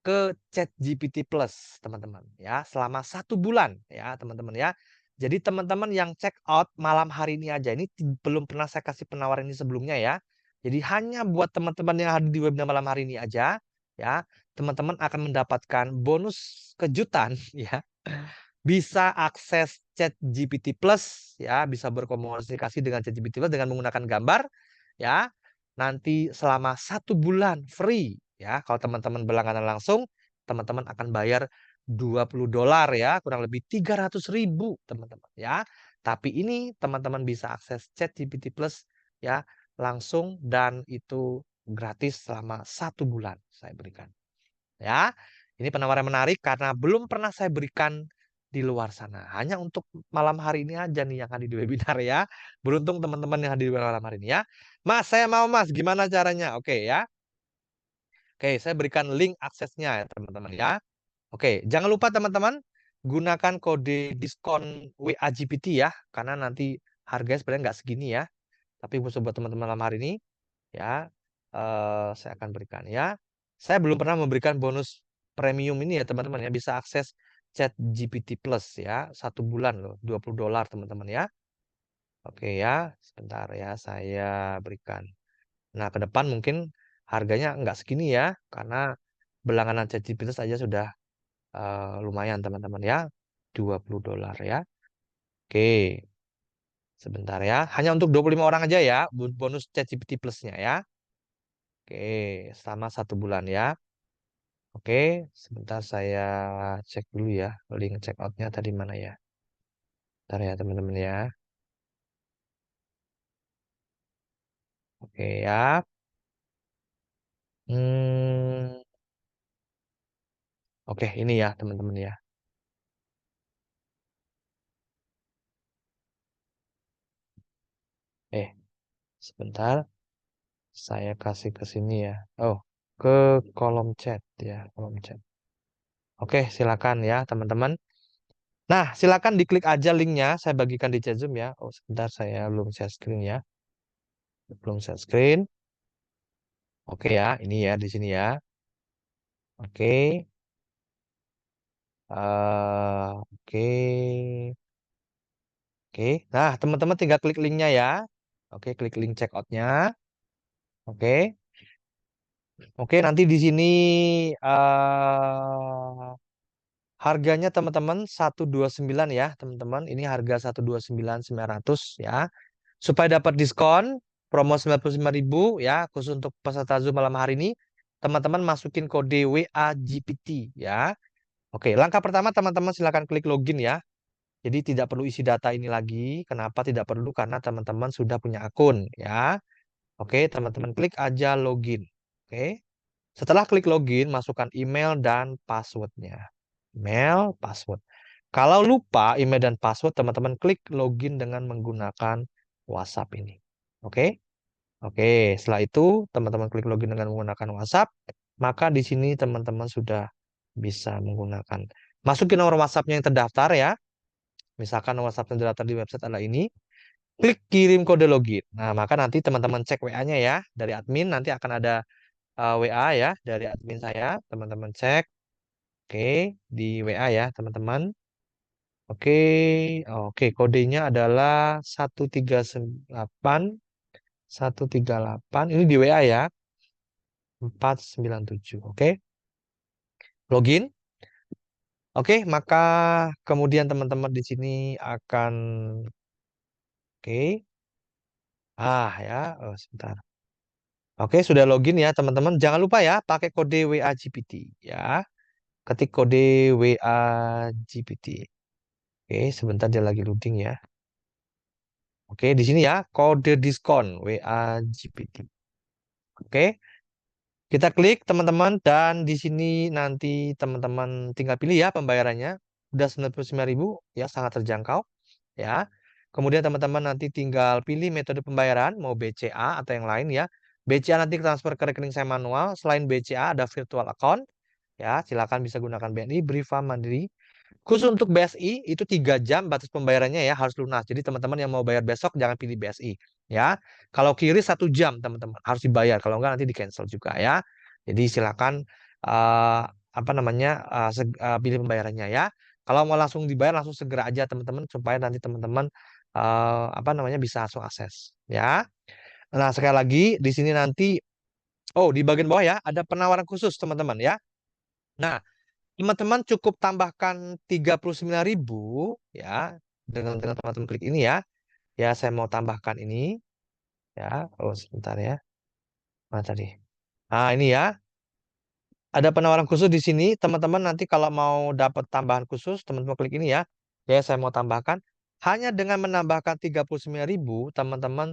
ke ChatGPT Plus, teman-teman ya, selama 1 bulan ya, teman-teman ya. Jadi teman-teman yang check out malam hari ini aja, ini belum pernah saya kasih penawaran ini sebelumnya ya. Jadi hanya buat teman-teman yang hadir di webinar malam hari ini aja ya, teman-teman akan mendapatkan bonus kejutan ya. Bisa akses ChatGPT Plus ya, bisa berkomunikasi dengan ChatGPT Plus dengan menggunakan gambar ya. Nanti selama 1 bulan free ya. Kalau teman-teman berlangganan langsung, teman-teman akan bayar $20 ya, kurang lebih 300.000 teman-teman ya. Tapi ini teman-teman bisa akses ChatGPT Plus ya langsung dan itu gratis selama 1 bulan saya berikan. Ya, ini penawaran menarik karena belum pernah saya berikan di luar sana. Hanya untuk malam hari ini aja nih yang hadir di webinar ya. Beruntung teman-teman yang hadir di webinar malam hari ini ya. Mas, saya mau Mas, gimana caranya? Oke ya. Oke, saya berikan link aksesnya ya teman-teman ya. Oke, jangan lupa teman-teman gunakan kode diskon WAGPT ya. Karena nanti harganya sebenarnya nggak segini ya. Tapi khusus buat teman-teman malam hari ini ya saya akan berikan ya. Saya belum pernah memberikan bonus premium ini ya teman-teman ya, bisa akses Chat GPT Plus ya 1 bulan loh, $20 teman-teman ya. Oke ya, sebentar ya saya berikan. Nah ke depan mungkin harganya nggak segini ya, karena berlangganan Chat GPT Plus aja sudah lumayan teman-teman ya, $20 ya. Oke, sebentar ya, hanya untuk 25 orang aja ya bonus Chat GPT Plusnya ya. Oke, selama 1 bulan ya. Oke, sebentar saya cek dulu ya. Link check outnya tadi mana ya? Bentar ya teman-teman ya. Oke ya. Hmm, oke ini ya teman-teman ya. Sebentar. Saya kasih ke sini ya. Oh, ke kolom chat ya, kolom chat. Oke, silakan ya teman-teman. Nah, silakan diklik aja linknya. Saya bagikan di chat Zoom ya. Oh, sebentar saya belum share screen ya. Belum share screen. Oke ya, ini ya di sini ya. Oke. Oke. Oke. Nah, teman-teman tinggal klik linknya ya. Oke, klik link checkoutnya. Oke. Oke, nanti di sini harganya teman-teman 129 ya, teman-teman. Ini harga 129.900 ya. Supaya dapat diskon promo 95.000 ya, khusus untuk peserta Zoom malam hari ini, teman-teman masukin kode WAGPT ya. Oke, langkah pertama teman-teman silakan klik login ya. Jadi tidak perlu isi data ini lagi. Kenapa tidak perlu? Karena teman-teman sudah punya akun ya. Oke, teman-teman klik aja login. Oke. Setelah klik login, masukkan email dan passwordnya. Email, password. Kalau lupa email dan password, teman-teman klik login dengan menggunakan WhatsApp ini. Oke. Oke, setelah itu teman-teman klik login dengan menggunakan WhatsApp, maka di sini teman-teman sudah bisa menggunakan. Masukin nomor WhatsApp-nya yang terdaftar ya. Misalkan nomor WhatsApp yang terdaftar di website adalah ini. Klik kirim kode login. Nah, maka nanti teman-teman cek WA-nya ya. Dari admin nanti akan ada WA ya dari admin saya. Teman-teman cek. Oke, di WA ya, teman-teman. Oke, oke, kodenya adalah 138 138. Ini di WA ya. 497. Oke. Login. Oke, maka kemudian teman-teman di sini akan oke. Ya, sebentar. Oke, sudah login ya, teman-teman. Jangan lupa ya, pakai kode WA GPT ya. Ketik kode WA GPT. Oke, sebentar dia lagi loading ya. Oke, di sini ya, kode diskon WA GPT. Oke, kita klik teman-teman dan di sini nanti teman-teman tinggal pilih ya pembayarannya. Udah 99.000 ya, sangat terjangkau ya. Kemudian teman-teman nanti tinggal pilih metode pembayaran mau BCA atau yang lain ya. BCA nanti transfer ke rekening saya manual. Selain BCA ada virtual account ya. Silakan bisa gunakan BNI, Briva, Mandiri. Khusus untuk BSI itu 3 jam batas pembayarannya ya harus lunas. Jadi teman-teman yang mau bayar besok jangan pilih BSI ya. Kalau QRIS 1 jam teman-teman harus dibayar. Kalau enggak nanti di cancel juga ya. Jadi silakan eh, apa namanya pilih pembayarannya ya. Kalau mau langsung dibayar langsung segera aja teman-teman supaya nanti teman-teman apa namanya bisa langsung akses ya. Nah sekali lagi di sini nanti di bagian bawah ya ada penawaran khusus teman-teman ya. Nah teman-teman cukup tambahkan 39.000 ya dengan teman-teman klik ini ya. Ya, saya mau tambahkan ini ya. Oh, sebentar ya. Mana tadi? Ini ya. Ada penawaran khusus di sini. Teman-teman nanti kalau mau dapat tambahan khusus, teman-teman klik ini ya. Ya, saya mau tambahkan. Hanya dengan menambahkan 39.000, teman-teman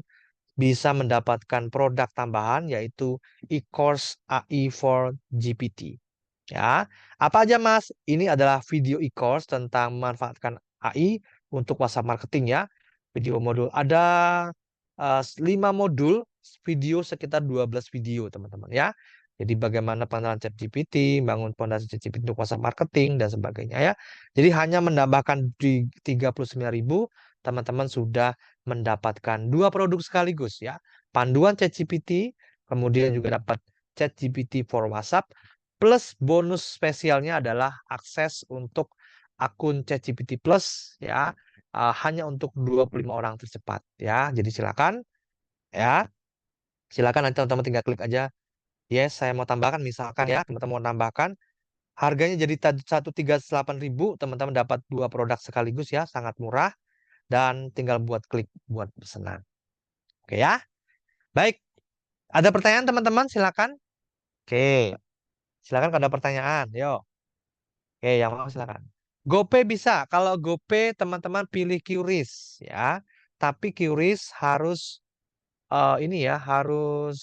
bisa mendapatkan produk tambahan yaitu e-course AI for GPT. Ya, apa aja Mas? Ini adalah video e-course tentang memanfaatkan AI untuk WhatsApp marketing ya. Video modul ada 5 modul video sekitar 12 video teman-teman ya. Jadi bagaimana pengenalan ChatGPT, bangun fondasi ChatGPT untuk WhatsApp marketing dan sebagainya ya. Jadi hanya menambahkan di 39.000 teman-teman sudah mendapatkan 2 produk sekaligus ya. Panduan ChatGPT, kemudian juga dapat ChatGPT for WhatsApp. Plus bonus spesialnya adalah akses untuk akun ChatGPT Plus ya, hanya untuk 25 orang tercepat ya. Jadi silakan ya. Silakan nanti teman-teman tinggal klik aja. Yes, saya mau tambahkan misalkan ya, teman-teman mau tambahkan harganya jadi 138.000, teman-teman dapat 2 produk sekaligus ya, sangat murah dan tinggal buat klik buat pesanan. Oke ya. Baik, ada pertanyaan teman-teman silakan. Oke, silakan kalau ada pertanyaan. Yo. Oke, yang mau silakan. GoPay bisa. Kalau GoPay teman-teman pilih QRIS ya. Tapi QRIS harus ini ya, harus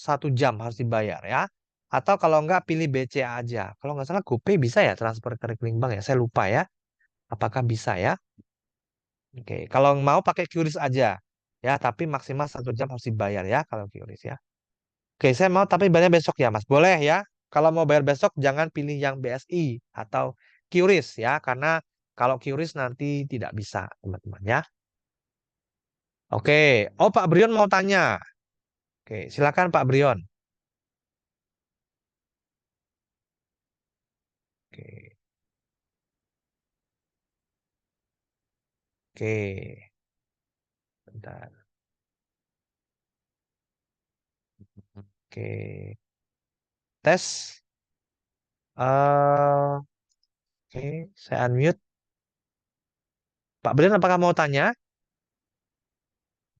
1 jam harus dibayar ya. Atau kalau enggak pilih BCA aja. Kalau nggak salah GoPay bisa ya transfer ke rekening bank ya. Saya lupa ya. Apakah bisa ya? Oke, kalau mau pakai QRIS aja. Ya, tapi maksimal 1 jam harus dibayar ya kalau QRIS ya. Oke, saya mau tapi bayarnya besok ya, Mas. Boleh ya. Kalau mau bayar besok, jangan pilih yang BSI atau QRIS ya, karena kalau QRIS nanti tidak bisa, teman-teman ya. Oke, Pak Brion mau tanya. Oke, silakan Pak Brion. Oke, oke, bentar. Oke, tes. Oke, saya unmute. Pak Brion, apakah mau tanya?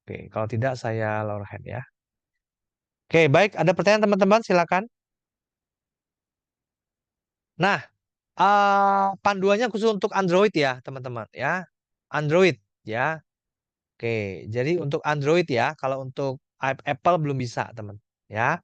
Oke, kalau tidak saya lower hand ya. Oke, baik. Ada pertanyaan teman-teman, silakan. Nah, panduannya khusus untuk Android ya, teman-teman ya. Android ya. Oke, jadi untuk Android ya, kalau untuk Apple belum bisa, teman. Ya,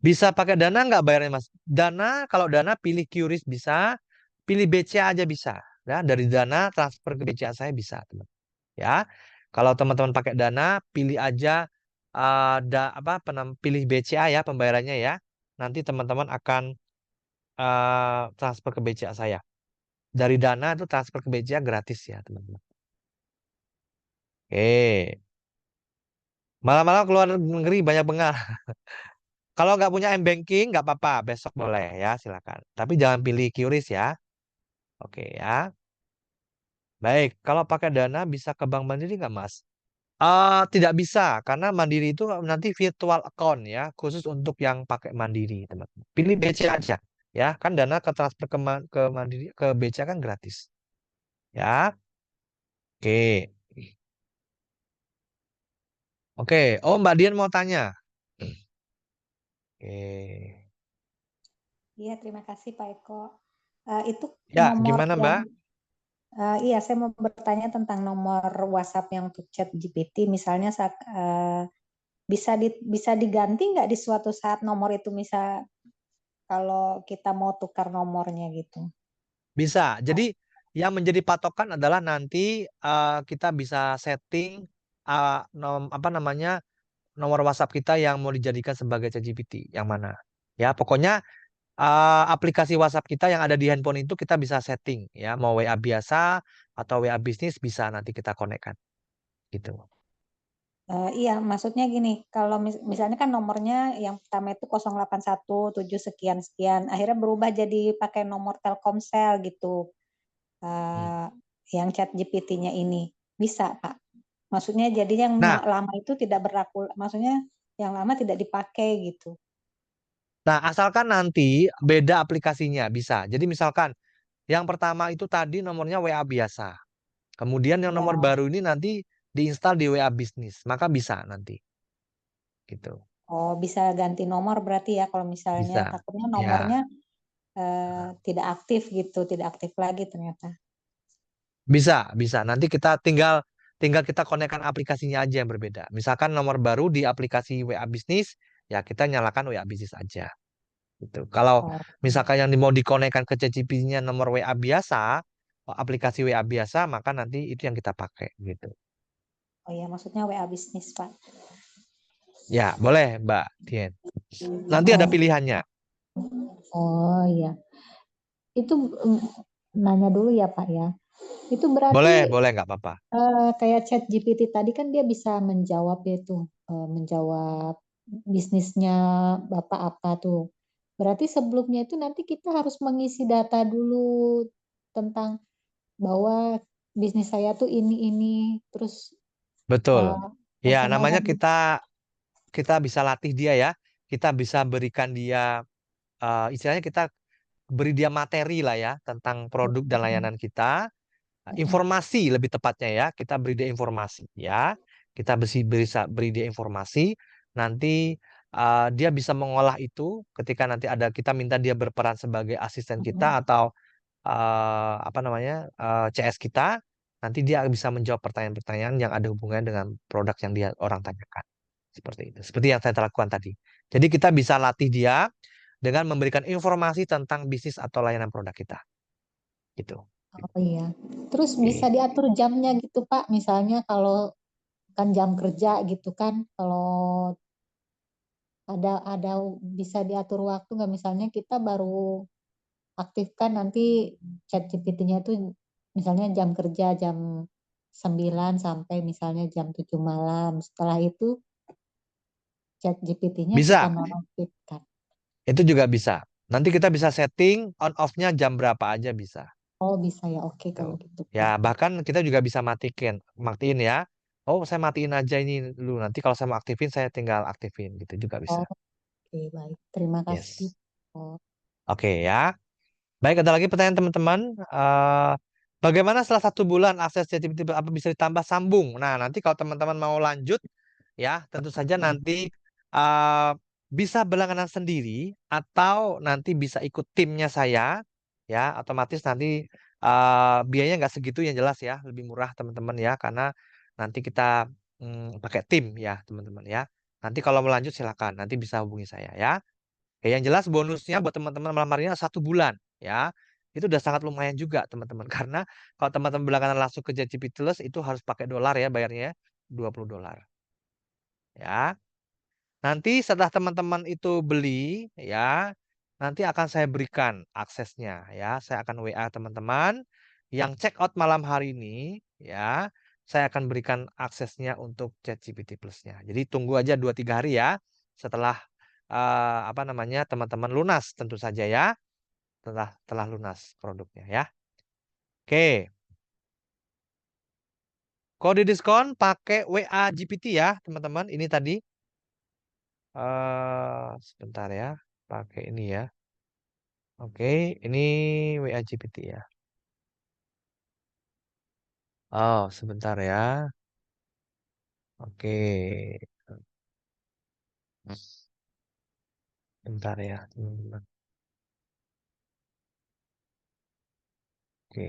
bisa pakai Dana nggak bayarnya, Mas? Dana, kalau Dana pilih QRIS bisa, pilih BCA aja bisa. Ya, dari Dana transfer ke BCA saya bisa, teman. Ya, Kalau teman-teman pakai Dana, pilih aja pilih BCA ya pembayarannya ya. Nanti teman-teman akan transfer ke BCA saya. Dari Dana itu transfer ke BCA gratis ya, teman-teman. Oke. Malam-malam keluar negeri banyak bengal. Kalau nggak punya M-Banking, nggak apa-apa. Besok boleh ya, silakan. Tapi jangan pilih QRIS ya. Oke ya. Baik, kalau pakai Dana bisa ke Bank Mandiri nggak, Mas? Tidak bisa, karena Mandiri itu nanti virtual account ya, khusus untuk yang pakai Mandiri, teman-teman. Pilih BCA aja, ya. Kan Dana ke transfer ke Mandiri, ke BCA kan gratis. Ya, oke. Oke, oh Mbak Dian mau tanya. Oke. Iya, terima kasih Pak Eko. Itu Ya, nomor gimana yang, Mbak? iya saya mau bertanya tentang nomor WhatsApp yang untuk chat GPT. Misalnya saat, bisa diganti nggak di suatu saat nomor itu misal kalau kita mau tukar nomornya gitu. Bisa. Jadi yang menjadi patokan adalah nanti kita bisa setting apa namanya nomor WhatsApp kita yang mau dijadikan sebagai ChatGPT yang mana. Ya, pokoknya aplikasi WhatsApp kita yang ada di handphone itu kita bisa setting ya, mau WA biasa atau WA bisnis bisa nanti kita konekkan gitu. Iya, maksudnya gini, kalau misalnya kan nomornya yang pertama itu 081 7 sekian sekian, akhirnya berubah jadi pakai nomor Telkomsel gitu. Hmm. Eh, yang chat GPT-nya ini bisa, Pak. Maksudnya jadi yang Nah, lama itu tidak berlaku, maksudnya yang lama tidak dipakai gitu. asalkan nanti beda aplikasinya bisa. Jadi misalkan yang pertama itu tadi nomornya WA biasa. Kemudian yang nomor Ya, baru ini nanti diinstal di WA bisnis, maka bisa nanti gitu. oh bisa ganti nomor berarti ya kalau misalnya Bisa. takutnya nomornya Ya, tidak aktif gitu, tidak aktif lagi ternyata. bisa. Nanti kita tinggal tinggal kita konekkan aplikasinya aja yang berbeda. Misalkan nomor baru di aplikasi WA bisnis, ya kita nyalakan WA bisnis aja. Gitu. Kalau Oh, misalkan yang mau dikonekkan ke CCP-nya nomor WA biasa, aplikasi WA biasa, maka nanti itu yang kita pakai gitu. oh ya, maksudnya WA bisnis, Pak. Ya, boleh Mbak Dien. Nanti ada Oh, pilihannya. oh ya. Itu nanya dulu ya Pak ya. Itu berarti Boleh nggak apa-apa. kayak chat GPT tadi kan dia bisa menjawab itu, menjawab bisnisnya Bapak apa tuh. Berarti sebelumnya itu nanti kita harus mengisi data dulu tentang bahwa bisnis saya tuh ini, terus Betul. eh, Ya, personal namanya dan kita bisa latih dia ya. Kita bisa berikan dia istilahnya kita beri dia materi lah ya tentang produk dan layanan kita. Informasi lebih tepatnya ya, kita beri dia informasi ya, kita beri dia informasi, nanti dia bisa mengolah itu ketika nanti ada kita minta dia berperan sebagai asisten kita atau apa namanya CS kita, nanti dia bisa menjawab pertanyaan-pertanyaan yang ada hubungannya dengan produk yang dia orang tanyakan, seperti itu, seperti yang saya lakukan tadi. Jadi kita bisa latih dia dengan memberikan informasi tentang bisnis atau layanan produk kita, gitu. oh iya. Terus bisa Oke. diatur jamnya gitu Pak. Misalnya kalau kan jam kerja gitu kan, kalau ada bisa diatur waktu nggak misalnya kita baru aktifkan nanti chat GPT-nya itu misalnya jam kerja jam 9 sampai misalnya jam 7 malam. Setelah itu chat GPT-nya kita Bisa. nonaktifkan. Itu juga bisa. Nanti kita bisa setting on off-nya jam berapa aja bisa. Oh bisa ya, oke Tuh. kalau gitu Ya, Pak. bahkan kita juga bisa matiin ya. Oh, saya matiin aja ini dulu. Nanti kalau saya mau aktifin, saya tinggal aktifin gitu juga bisa. Oh, oke baik. Terima kasih. Yes. Oh, Oke ya. Baik, ada lagi pertanyaan teman-teman. Bagaimana setelah 1 bulan akses ChatGPT apa bisa ditambah sambung? Nah, nanti kalau teman-teman mau lanjut, ya tentu saja nanti eh, bisa berlangganan sendiri atau nanti bisa ikut timnya saya, ya otomatis nanti biayanya nggak segitu yang jelas ya, lebih murah teman-teman ya, karena nanti kita pakai tim ya teman-teman ya. Nanti kalau mau lanjut silakan, nanti bisa hubungi saya ya. Oke, yang jelas bonusnya buat teman-teman malam hari ini 1 bulan ya. itu udah sangat lumayan juga teman-teman. Karena kalau teman-teman belakangan langsung ke ChatGPT Plus itu harus pakai dolar ya bayarnya, ya, $20. Ya. Nanti setelah teman-teman itu beli, ya, nanti akan saya berikan aksesnya, ya. Saya akan WA teman-teman yang check out malam hari ini, ya. Saya akan berikan aksesnya untuk ChatGPT Plus-nya. Jadi tunggu aja 2-3 hari ya, setelah apa namanya teman-teman lunas tentu saja ya, telah lunas produknya ya. Oke, kode diskon pakai WA GPT ya teman-teman. Ini tadi sebentar ya, pakai ini ya. Oke, ini WA GPT ya. Oh, sebentar ya. Oke. Bentar ya, teman-teman. Oke.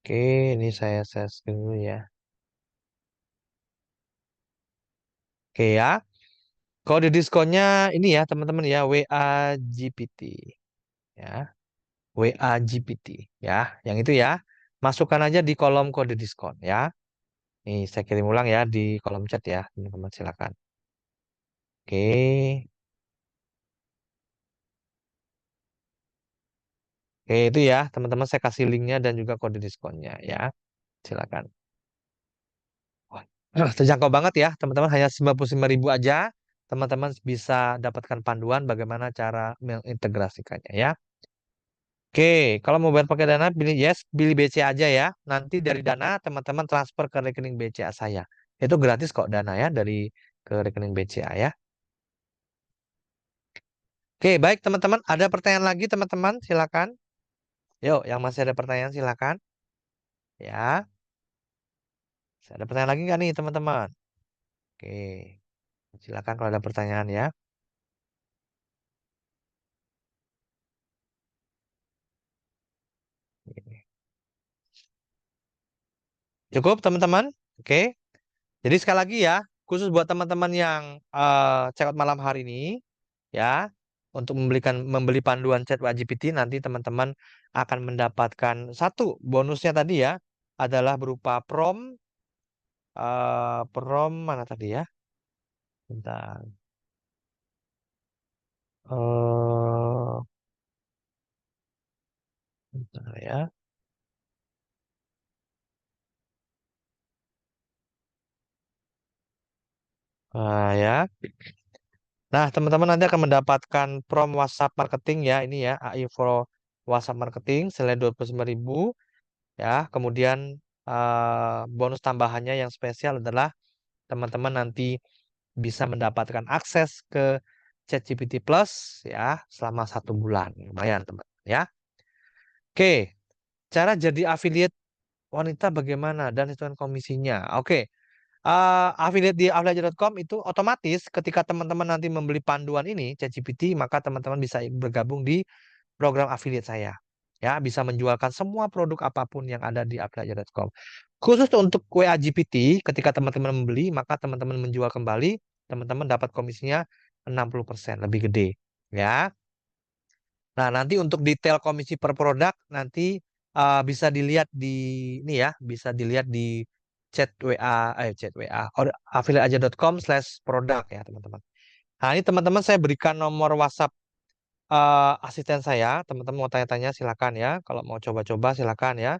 Oke, ini saya share dulu ya. Oke ya. Kode diskonnya ini ya, teman-teman ya, WA GPT ya. WA GPT ya. Yang itu ya. Masukkan aja di kolom kode diskon ya. Nih, saya kirim ulang ya di kolom chat ya, teman-teman silakan. Oke. Oke, itu ya, teman-teman saya kasih linknya dan juga kode diskonnya ya. Silakan. Wah, terjangkau banget ya, teman-teman. Hanya 95.000 aja. Teman-teman bisa dapatkan panduan bagaimana cara mengintegrasikannya ya. Oke, kalau mau bayar pakai Dana, pilih yes, pilih BCA aja ya. Nanti dari Dana, teman-teman transfer ke rekening BCA saya. Itu gratis kok Dana ya, dari ke rekening BCA ya. Oke, baik teman-teman. Ada pertanyaan lagi teman-teman? Silakan. Yuk, yang masih ada pertanyaan silakan. Ya, ada pertanyaan lagi nggak nih teman-teman? Oke, silakan kalau ada pertanyaan ya. Cukup teman-teman? Oke. Jadi sekali lagi ya, khusus buat teman-teman yang check out malam hari ini, ya, untuk membeli panduan chat GPT, nanti teman-teman akan mendapatkan satu bonusnya tadi ya, adalah berupa prom mana tadi ya? Bentar. eh Bentar ya. Ya. Nah, teman-teman nanti akan mendapatkan prom WhatsApp marketing ya, ini ya, AI for WhatsApp marketing, selain 25.000 ya. Kemudian bonus tambahannya yang spesial adalah teman-teman nanti bisa mendapatkan akses ke ChatGPT Plus ya selama 1 bulan. Lumayan teman ya. Oke, cara jadi affiliate wanita bagaimana dan hitungan komisinya. Oke, affiliate di affiliate.com itu otomatis ketika teman-teman nanti membeli panduan ini ChatGPT, maka teman-teman bisa bergabung di program affiliate saya. Ya, bisa menjualkan semua produk apapun yang ada di affiliate.com. Khusus untuk WA GPT, ketika teman-teman membeli, maka teman-teman menjual kembali, teman-teman dapat komisinya 60% lebih gede. Ya. Nah, nanti untuk detail komisi per produk nanti bisa dilihat di ini ya, bisa dilihat di chat WA, chat WA, affiliateaja.com/produk ya, teman-teman. Nah, ini teman-teman saya berikan nomor WhatsApp asisten saya. Teman-teman mau tanya-tanya silakan ya. Kalau mau coba-coba silakan ya.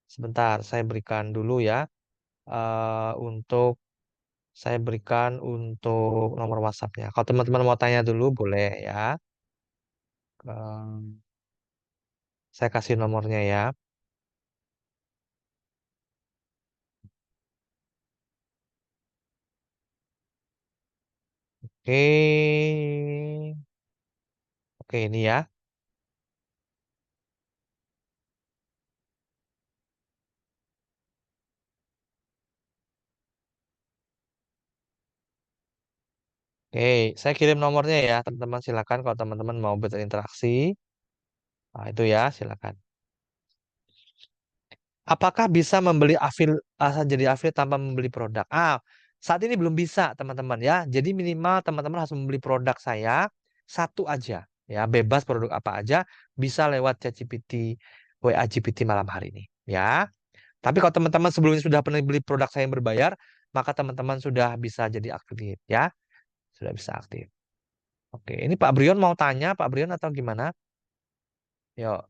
Sebentar, saya berikan dulu ya. Untuk saya berikan untuk nomor WhatsAppnya. Kalau teman-teman mau tanya dulu boleh ya. Em, saya kasih nomornya ya. Oke. Oke, ini ya. Oke, saya kirim nomornya ya, teman-teman silakan kalau teman-teman mau berinteraksi. Nah, itu ya, silakan. Apakah bisa membeli jadi afil tanpa membeli produk? Saat ini belum bisa, teman-teman ya. Jadi minimal teman-teman harus membeli produk saya satu aja, ya. Bebas produk apa aja bisa lewat ChatGPT, WA GPT malam hari ini, ya. Tapi kalau teman-teman sebelumnya sudah pernah beli produk saya yang berbayar, maka teman-teman sudah bisa jadi aktif, ya. Sudah bisa aktif. Oke, ini Pak Brion mau tanya, Pak Brion atau gimana? Yuk,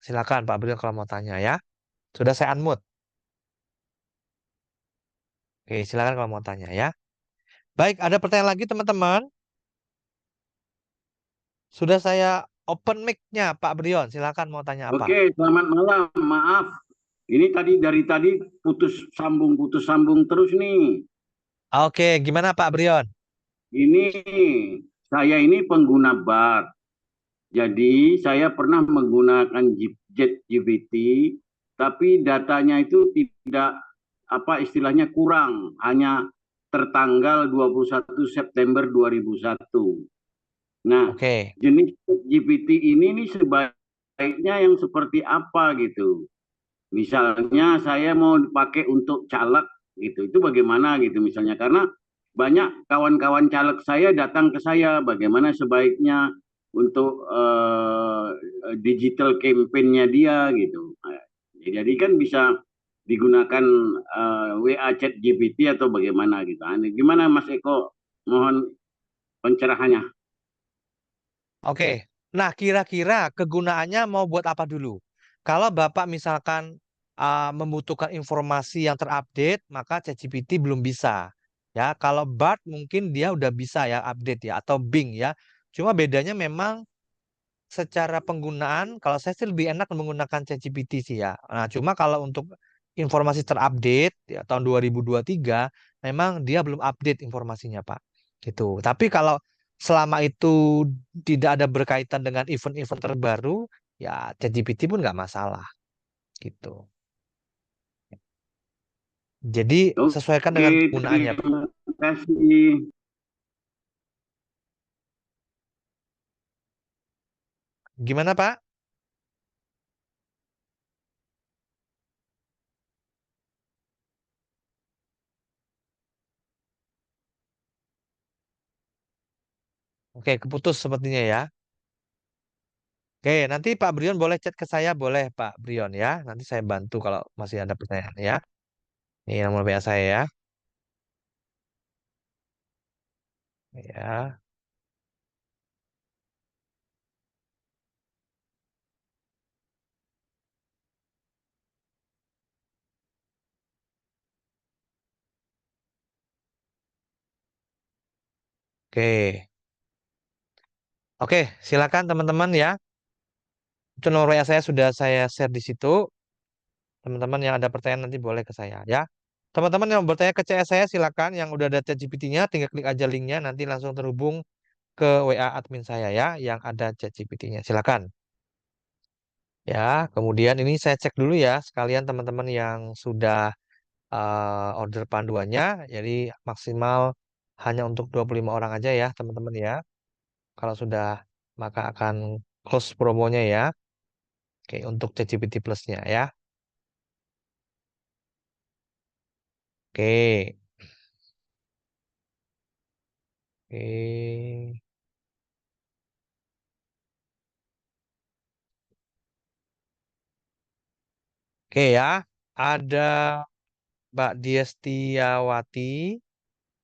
silakan Pak Brion kalau mau tanya ya. Sudah saya unmute. Oke, silakan kalau mau tanya ya. Baik, ada pertanyaan lagi teman-teman. Sudah saya open mic-nya Pak Brion. Silakan mau tanya apa? Oke, selamat malam. Maaf, ini dari tadi putus sambung terus nih. Oke, gimana Pak Brion? Ini saya ini pengguna BAT. Jadi saya pernah menggunakan JetGPT, tapi datanya itu tidak apa istilahnya kurang, hanya tertanggal 21 September 2001. Nah, Oke, jenis GPT ini nih sebaiknya yang seperti apa gitu. Misalnya saya mau dipakai untuk caleg gitu, itu bagaimana gitu misalnya, karena banyak kawan-kawan caleg saya datang ke saya, bagaimana sebaiknya untuk digital campaign-nya dia gitu. Nah, jadi kan bisa digunakan WA chat GPT atau bagaimana gitu. Nah, gimana Mas Eko? Mohon pencerahannya. oke. Nah, kira-kira kegunaannya mau buat apa dulu? Kalau Bapak misalkan membutuhkan informasi yang terupdate, maka ChatGPT belum bisa. Ya, kalau Bard mungkin dia udah bisa ya update ya atau Bing ya. Cuma bedanya memang secara penggunaan, kalau saya sih lebih enak menggunakan ChatGPT sih ya. Nah, cuma kalau untuk informasi terupdate ya, tahun 2023, memang dia belum update informasinya, Pak. Gitu. Tapi kalau selama itu tidak ada berkaitan dengan event-event terbaru, ya ChatGPT pun nggak masalah. Gitu. Jadi sesuaikan Oke, dengan penggunaannya, Pak. terima kasih. Gimana, Pak? Oke, keputus sepertinya ya. Oke, nanti Pak Brion boleh chat ke saya, boleh Pak Brion ya. Nanti saya bantu kalau masih ada pertanyaan ya. Ini nomor WA saya ya. Ya. Oke. Oke, silakan teman-teman ya. Itu nomor WA saya sudah saya share di situ. Teman-teman yang ada pertanyaan nanti boleh ke saya ya. Teman-teman yang bertanya ke CS saya silakan yang udah ada ChatGPT-nya tinggal klik aja linknya nanti langsung terhubung ke WA admin saya ya yang ada ChatGPT-nya. Silakan. Ya, kemudian ini saya cek dulu ya sekalian teman-teman yang sudah order panduannya. Jadi maksimal hanya untuk 25 orang aja ya teman-teman ya. Kalau sudah maka akan close promonya ya. Oke, untuk ChatGPT Plus-nya ya. Oke. Oke. Oke ya. Ada Mbak Diestiawati,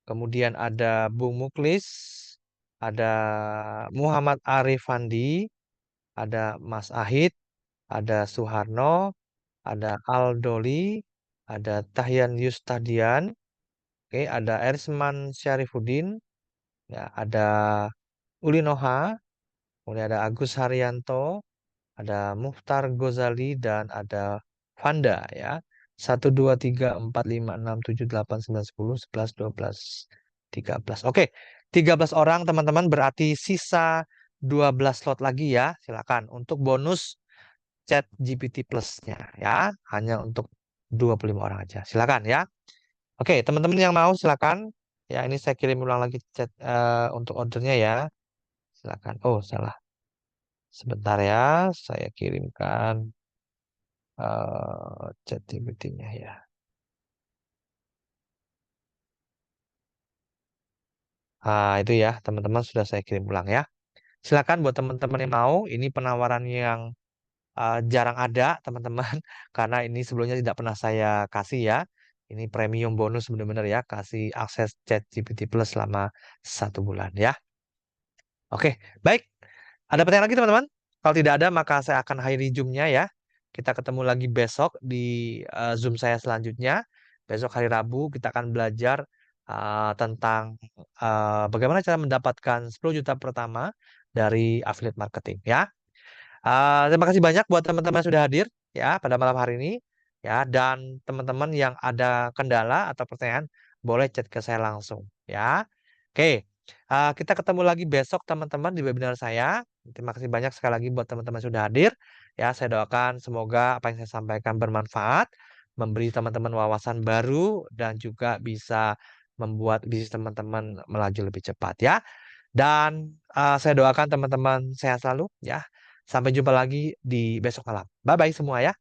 kemudian ada Bung Muklis, ada Muhammad Arifandi, ada Mas Ahid, ada Suharno, ada Aldoli, ada Tahyan Yustadian, oke, ada Erisman Syarifuddin, ya, ada Ulinoha, kemudian ada Agus Haryanto, ada Muhtar Gozali dan ada Vanda ya. 1, 2, 3, 4, 5, 6, 7, 8, 9, 10, 11, 12, 13. Oke, 13 orang teman-teman berarti sisa 12 slot lagi ya. Silakan untuk bonus chat GPT Plus-nya ya. Hanya untuk 25 orang aja. Silakan ya. Oke, teman-teman yang mau silakan. Ya, ini saya kirim ulang lagi chat untuk ordernya ya. Silakan. Oh, salah. Sebentar ya, saya kirimkan chat GPT-nya ya. Itu ya, teman-teman sudah saya kirim ulang ya. Silakan buat teman-teman yang mau, ini penawaran yang jarang ada, teman-teman, karena ini sebelumnya tidak pernah saya kasih ya. Ini premium bonus benar-benar ya, kasih akses ChatGPT Plus selama 1 bulan ya. Oke, baik. Ada pertanyaan lagi teman-teman? Kalau tidak ada, maka saya akan akhiri Zoom-nya ya. Kita ketemu lagi besok di Zoom saya selanjutnya. Besok hari Rabu kita akan belajar tentang bagaimana cara mendapatkan 10 juta pertama dari affiliate marketing ya. Terima kasih banyak buat teman-teman yang sudah hadir ya pada malam hari ini ya, dan teman-teman yang ada kendala atau pertanyaan boleh chat ke saya langsung ya. Oke, kita ketemu lagi besok teman-teman di webinar saya. Terima kasih banyak sekali lagi buat teman-teman yang sudah hadir ya. Saya doakan semoga apa yang saya sampaikan bermanfaat, memberi teman-teman wawasan baru dan juga bisa membuat bisnis teman-teman melaju lebih cepat ya. Dan saya doakan teman-teman sehat selalu ya. Sampai jumpa lagi di besok malam. Bye-bye semua ya.